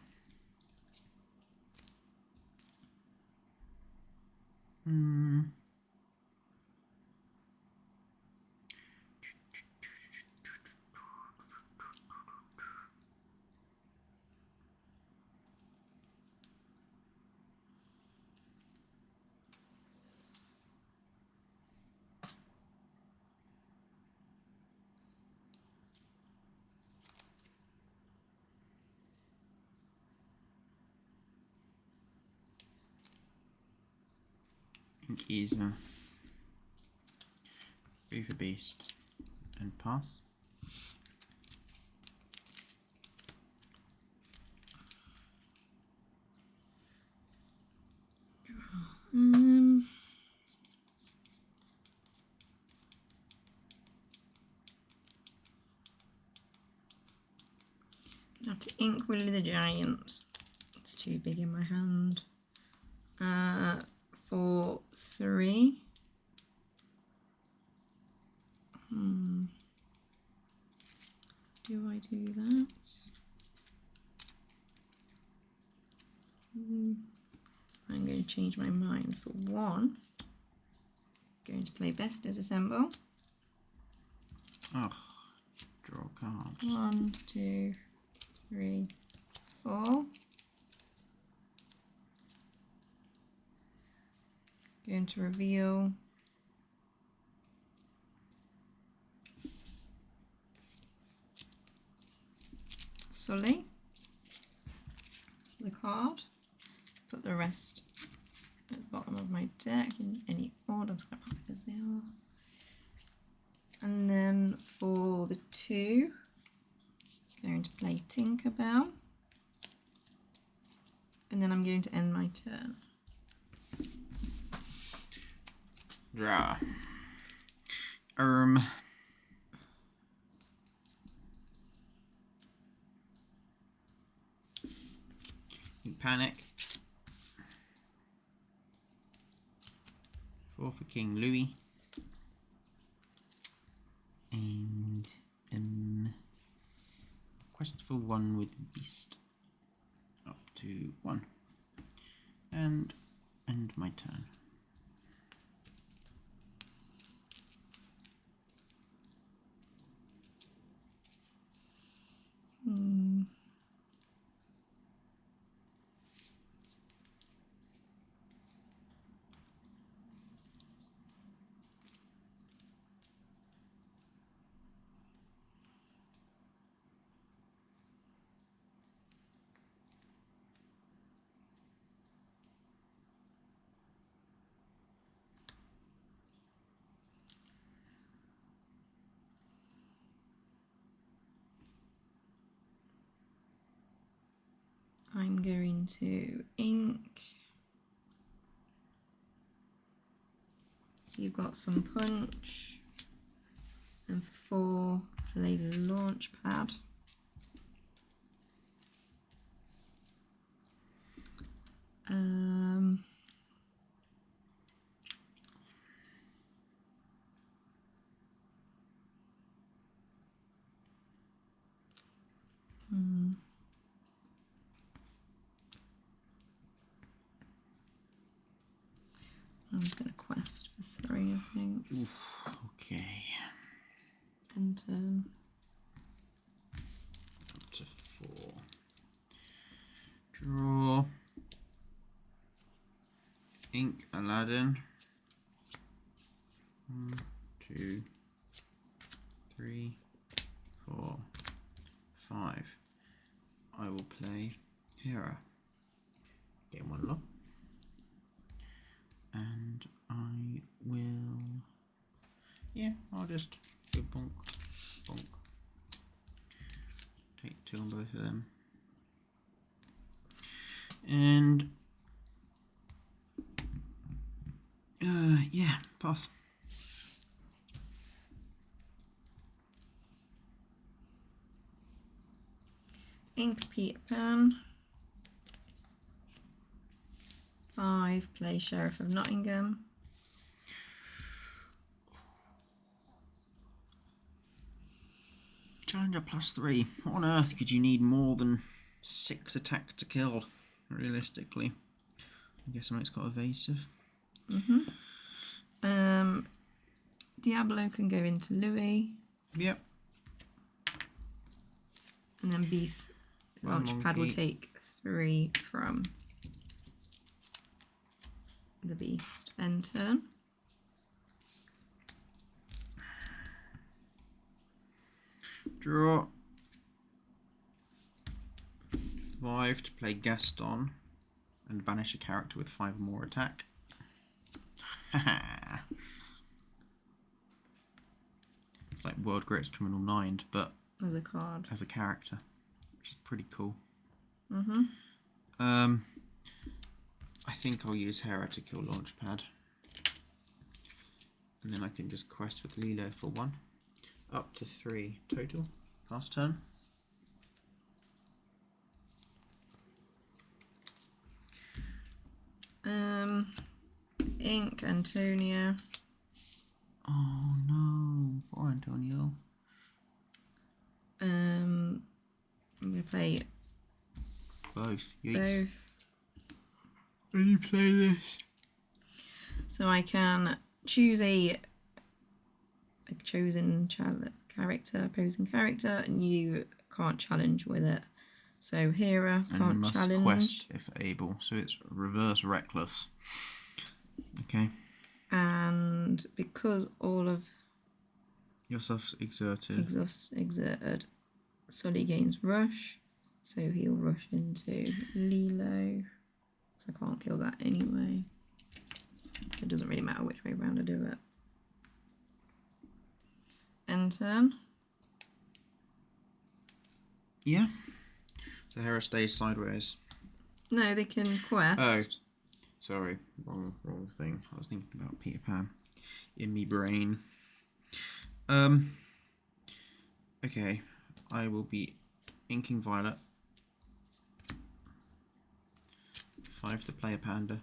Ink is Beaver Beast and pass. Gonna have to ink Willy the Giant. It's too big in my hand. For 3. Do I do that? I'm going to change my mind for 1. Going to play Best Disassemble. Oh, draw cards. 1, 2, 3, 4. Going to reveal Sully. That's the card. Put the rest at the bottom of my deck in any order. I'm just going to pop it as they are. And then for the 2, going to play Tinkerbell. And then I'm going to end my turn. Draw. You panic. 4 for King Louis. And quest for 1 with Beast. Up to 1. And end my turn. I'm going to ink. You've got some punch. And for 4, play the launch pad. I'm just going to quest for 3, I think. Oof, okay. And Up to 4. Draw. Ink Aladdin. 1, 2, 3, 4, 5. I will play Hera. Get 1 lock. And I will. Yeah, I'll just go bonk, bonk. Take 2 on both of them. And yeah, pass. Ink Peter Pan. 5, play Sheriff of Nottingham. Challenger +3. What on earth could you need more than 6 attack to kill, realistically? I guess something's got evasive. Diablo can go into Louis. Yep. And then Beast Launchpad will take 3 from the Beast. End turn. Draw. 5 to play Gaston and banish a character with 5 or more attack. It's like World Greatest Criminal 9, but As a card. as a character, which is pretty cool. Mm-hmm. I think I'll use Hera to kill Launchpad. And then I can just quest with Lilo for 1. Up to 3 total. Last turn. Ink Antonia. Oh no, poor Antonio. I'm gonna play Both. Yikes. both. When you play this. So I can choose a chosen character, opposing character, and you can't challenge with it. So Hera And can't must challenge. quest if able. So it's reverse reckless. Okay. And because all of Yourself exerted. exerted, Sully gains rush, so he'll rush into Lilo. So I can't kill that anyway. So it doesn't really matter which way round I do it. End turn. Yeah. So Hera stays sideways. No, they can quest. Oh. Sorry. Wrong thing. I was thinking about Peter Pan. In me brain. Okay. I will be inking Violet. 5 to play a panda.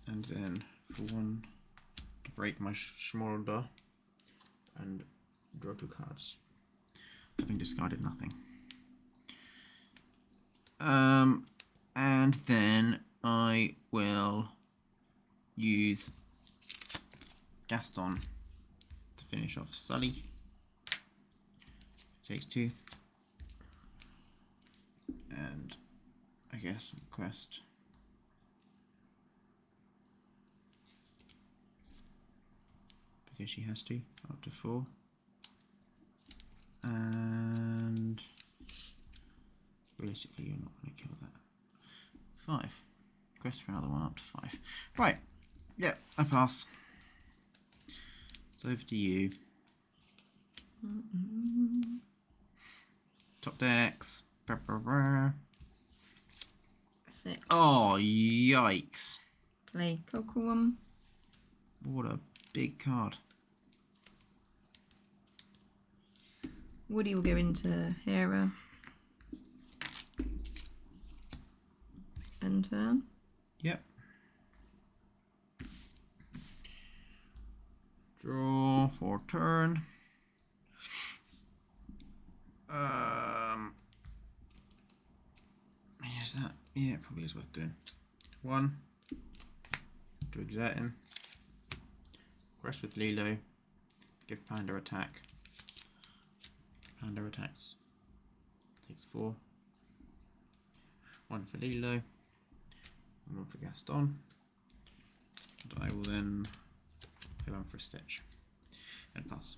And then for 1 to break my Schmolder and draw 2 cards. Having discarded nothing. And then I will use Gaston to finish off Sully. Takes 2. And I guess quest. Because she has to, up to 4. And realistically, you're not going to kill that. 5. Quest for another one up to 5. Right. Yeah, I pass. It's over to you. Top decks. 6. Oh, yikes. Play Cocoam. What a big card. Woody will go into Hera. End turn. Yep. Draw for turn. Yeah, Is that? Yeah, it probably is worth doing. 1. To exert him. Rest with Lilo. Give Panda attack. Panda attacks. Takes 4. 1 for Lilo. And 1 for Gaston. And I will then go on for a Stitch. And pass.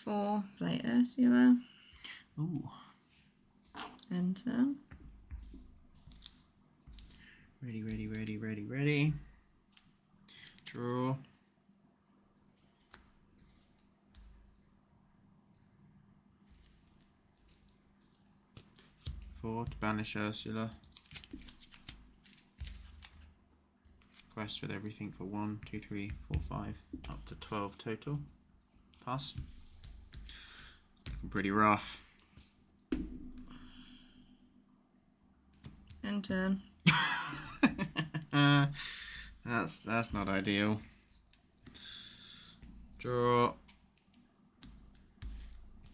4. Play Ursula. Ooh. Enter. Ready. Draw. Four to banish Ursula. Quest with everything for 1, 2, 3, 4, 5, up to 12 total. Pass. Looking pretty rough. Enter. That's not ideal. Draw.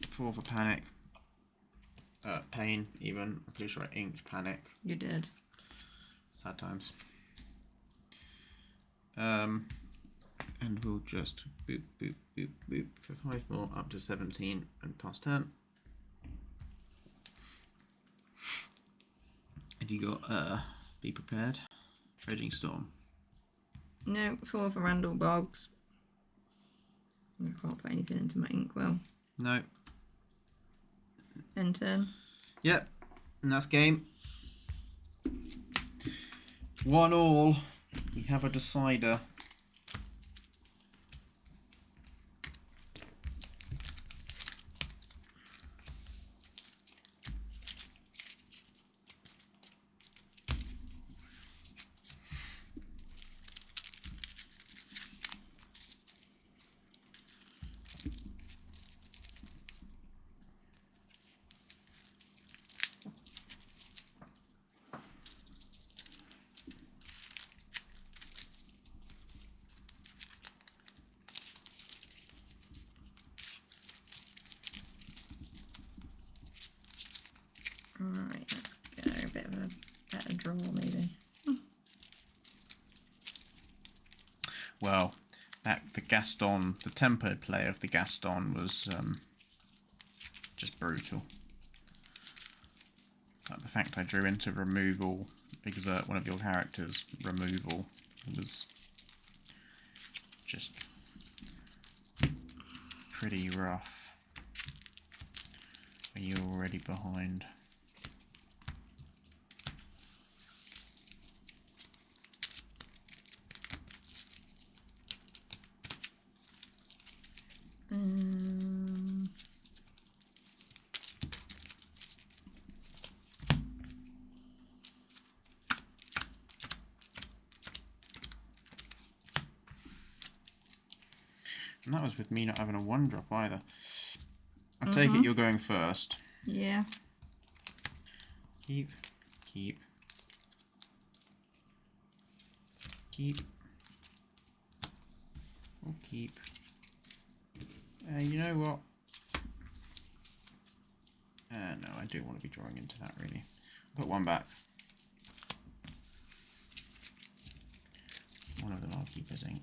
4 for panic. Pain even. I'm pretty sure I inked panic. You did. Sad times. And we'll just boop for 5 more up to 17 and pass turn. Have you got be prepared? Raging Storm. No, 4 for Randall Boggs. I can't put anything into my inkwell. No. Enter. Yep. And that's game. 1-1. We have a decider. Alright, let's go. A bit of a better draw, maybe. Well, the tempered play of the Gaston was just brutal. Like the fact I drew into removal, exert one of your characters, removal, was just pretty rough. When you're already behind. And that was with me not having a 1-drop either. I take it you're going first. Yeah. Keep. Or keep. You know what? No, I do want to be drawing into that really. Put 1 back. One of them I'll keep as ink.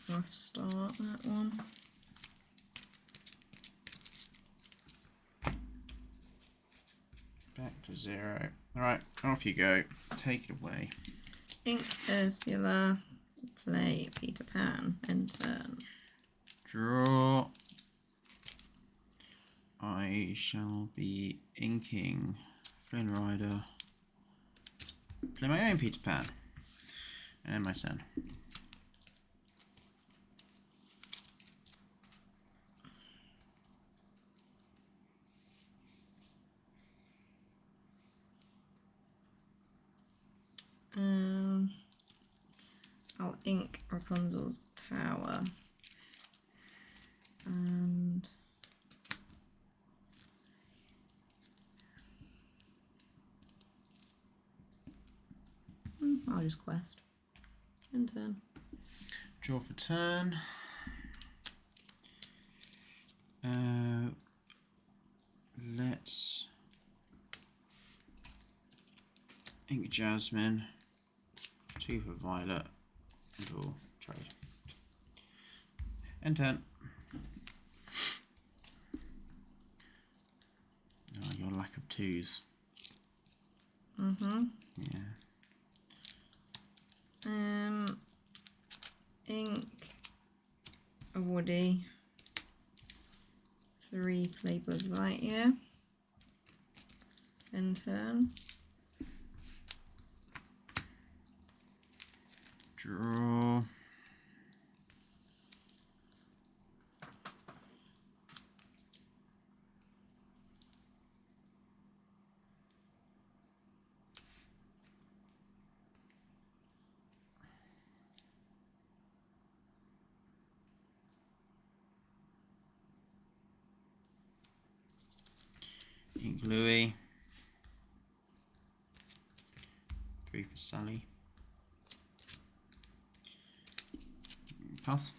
Rough start, that one. Back to 0. Alright, off you go. Take it away. Ink Ursula. Play Peter Pan. End turn. Draw. I shall be inking Flynn Rider. Play my own Peter Pan. And my turn. ink Rapunzel's tower. And I'll just quest. End turn. Draw for turn. Let's ink Jasmine. 2 for Violet. Draw. Trade. End turn. Oh, your lack of 2s. Mm-hmm. Yeah. Ink a Woody. 3 play Buzz Lightyear. End turn. Draw. Ink Louis. 3 for Sally. Pass.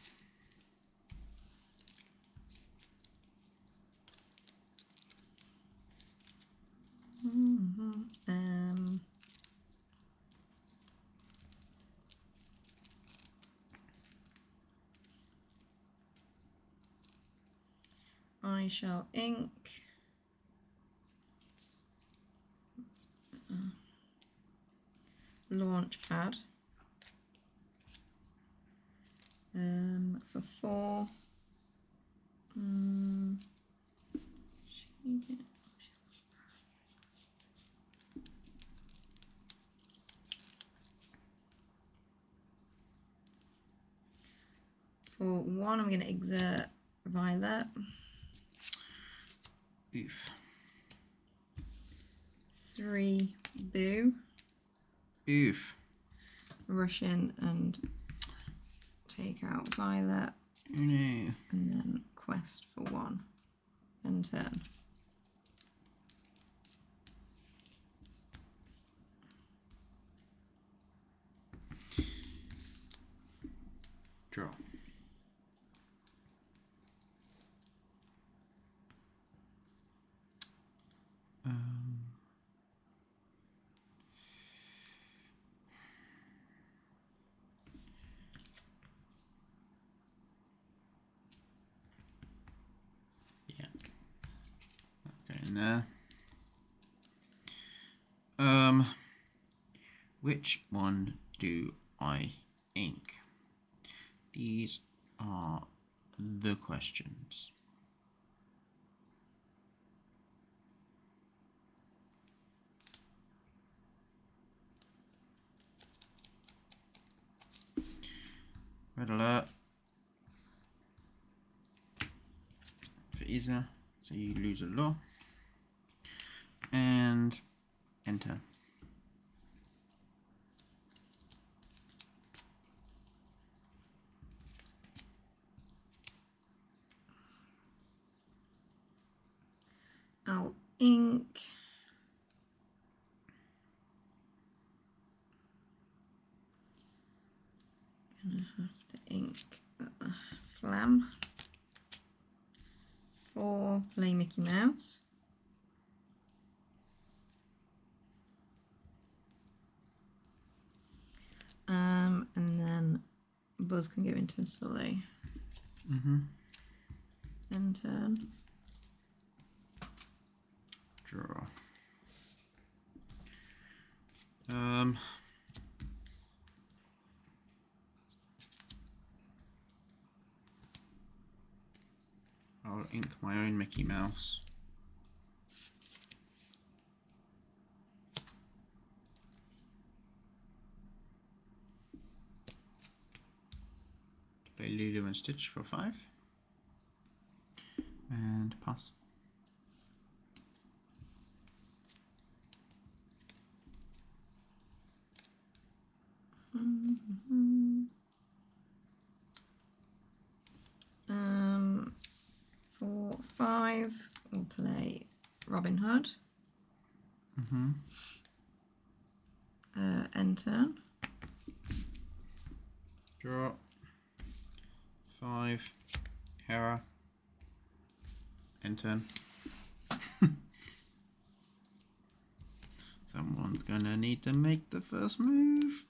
I shall ink launch pad for 4. For 1, I'm going to exert Violet. Oof. 3 Boo. Oof. Rush in and take out Violet. Oh no. And then quest for 1. End turn. Draw. Yeah. Okay, in there. Which one do I ink? These are the questions. Red alert for Isa, so you lose a law. And enter. I'll ink gonna have to ink Flam for play Mickey Mouse. And then Buzz can go into Sully. End turn. Draw. I'll ink my own Mickey Mouse. Play Lulu and Stitch for 5. And pass. Robin Hood. Mm-hmm. End turn. Draw. 5. Hera. End turn. Someone's gonna need to make the first move.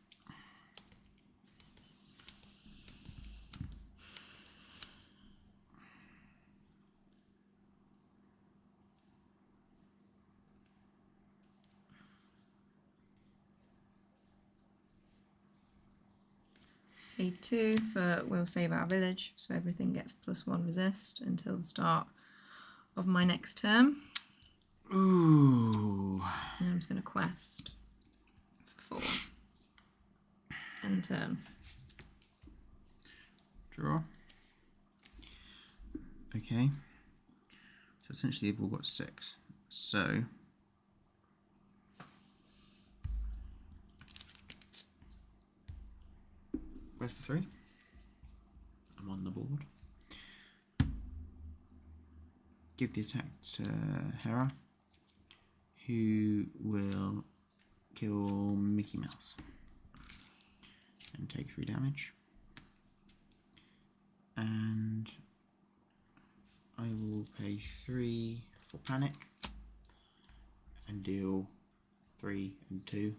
Pay 2 for We'll Save Our Village, so everything gets +1 resist until the start of my next turn. Ooh. And I'm just going to quest for 4. End turn. Draw. Okay. So essentially they've all got 6. So quest for 3. I'm on the board. Give the attack to Hera, who will kill Mickey Mouse and take 3 damage. And I will pay 3 for panic and deal 3 and 2.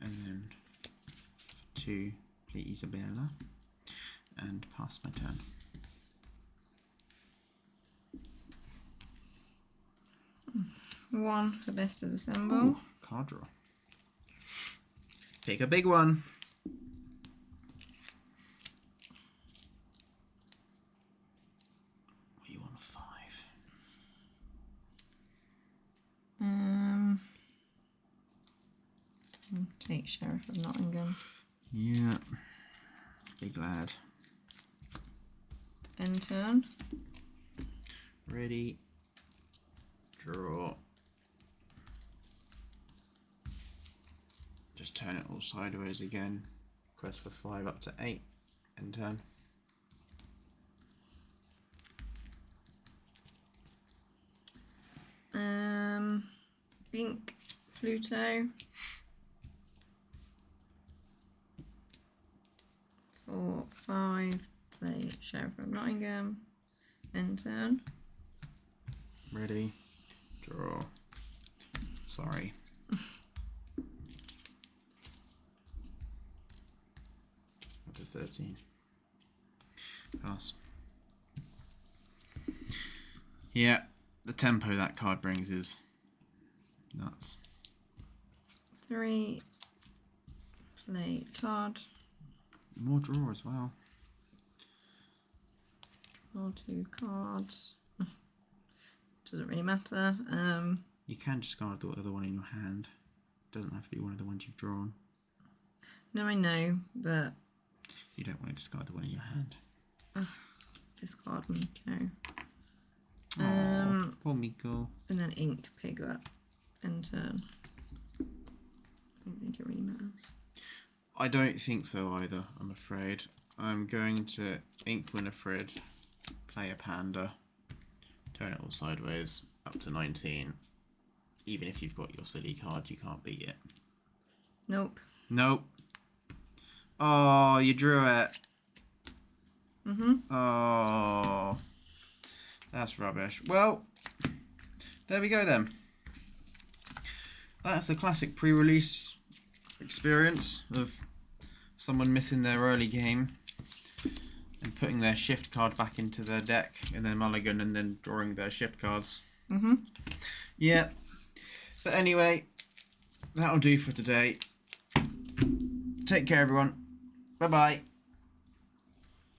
And then 2 play Isabella and pass my turn. One for Best as Assemble. Ooh, card draw. Take a big one. What are you on? 5? I'll take Sheriff of Nottingham. Yeah. Big lad. End turn. Ready. Draw. Just turn it all sideways again. Quest for 5 up to 8. End turn. Ink Pluto. For 5, play Sheriff of Nottingham. End turn. Ready. Draw. Sorry. Up to 13. Pass. Yeah, the tempo that card brings is nuts. 3, play Todd. More draw as well. Draw 2 cards. Doesn't really matter. You can discard the other one in your hand. Doesn't have to be one of the ones you've drawn. No, I know, but You don't want to discard the one in your hand. discard Miko. Aww, poor Miko. And then Ink Piglet. End turn. I don't think it really matters. I don't think so either, I'm afraid. I'm going to Ink Winifred, play a panda, turn it all sideways, up to 19. Even if you've got your silly card, you can't beat it. Nope. Nope. Oh, you drew it. Oh, that's rubbish. Well, there we go then. That's a classic pre-release experience of someone missing their early game and putting their shift card back into their deck in their mulligan and then drawing their shift cards. Yeah. But anyway, that'll do for today. Take care, everyone. Bye-bye.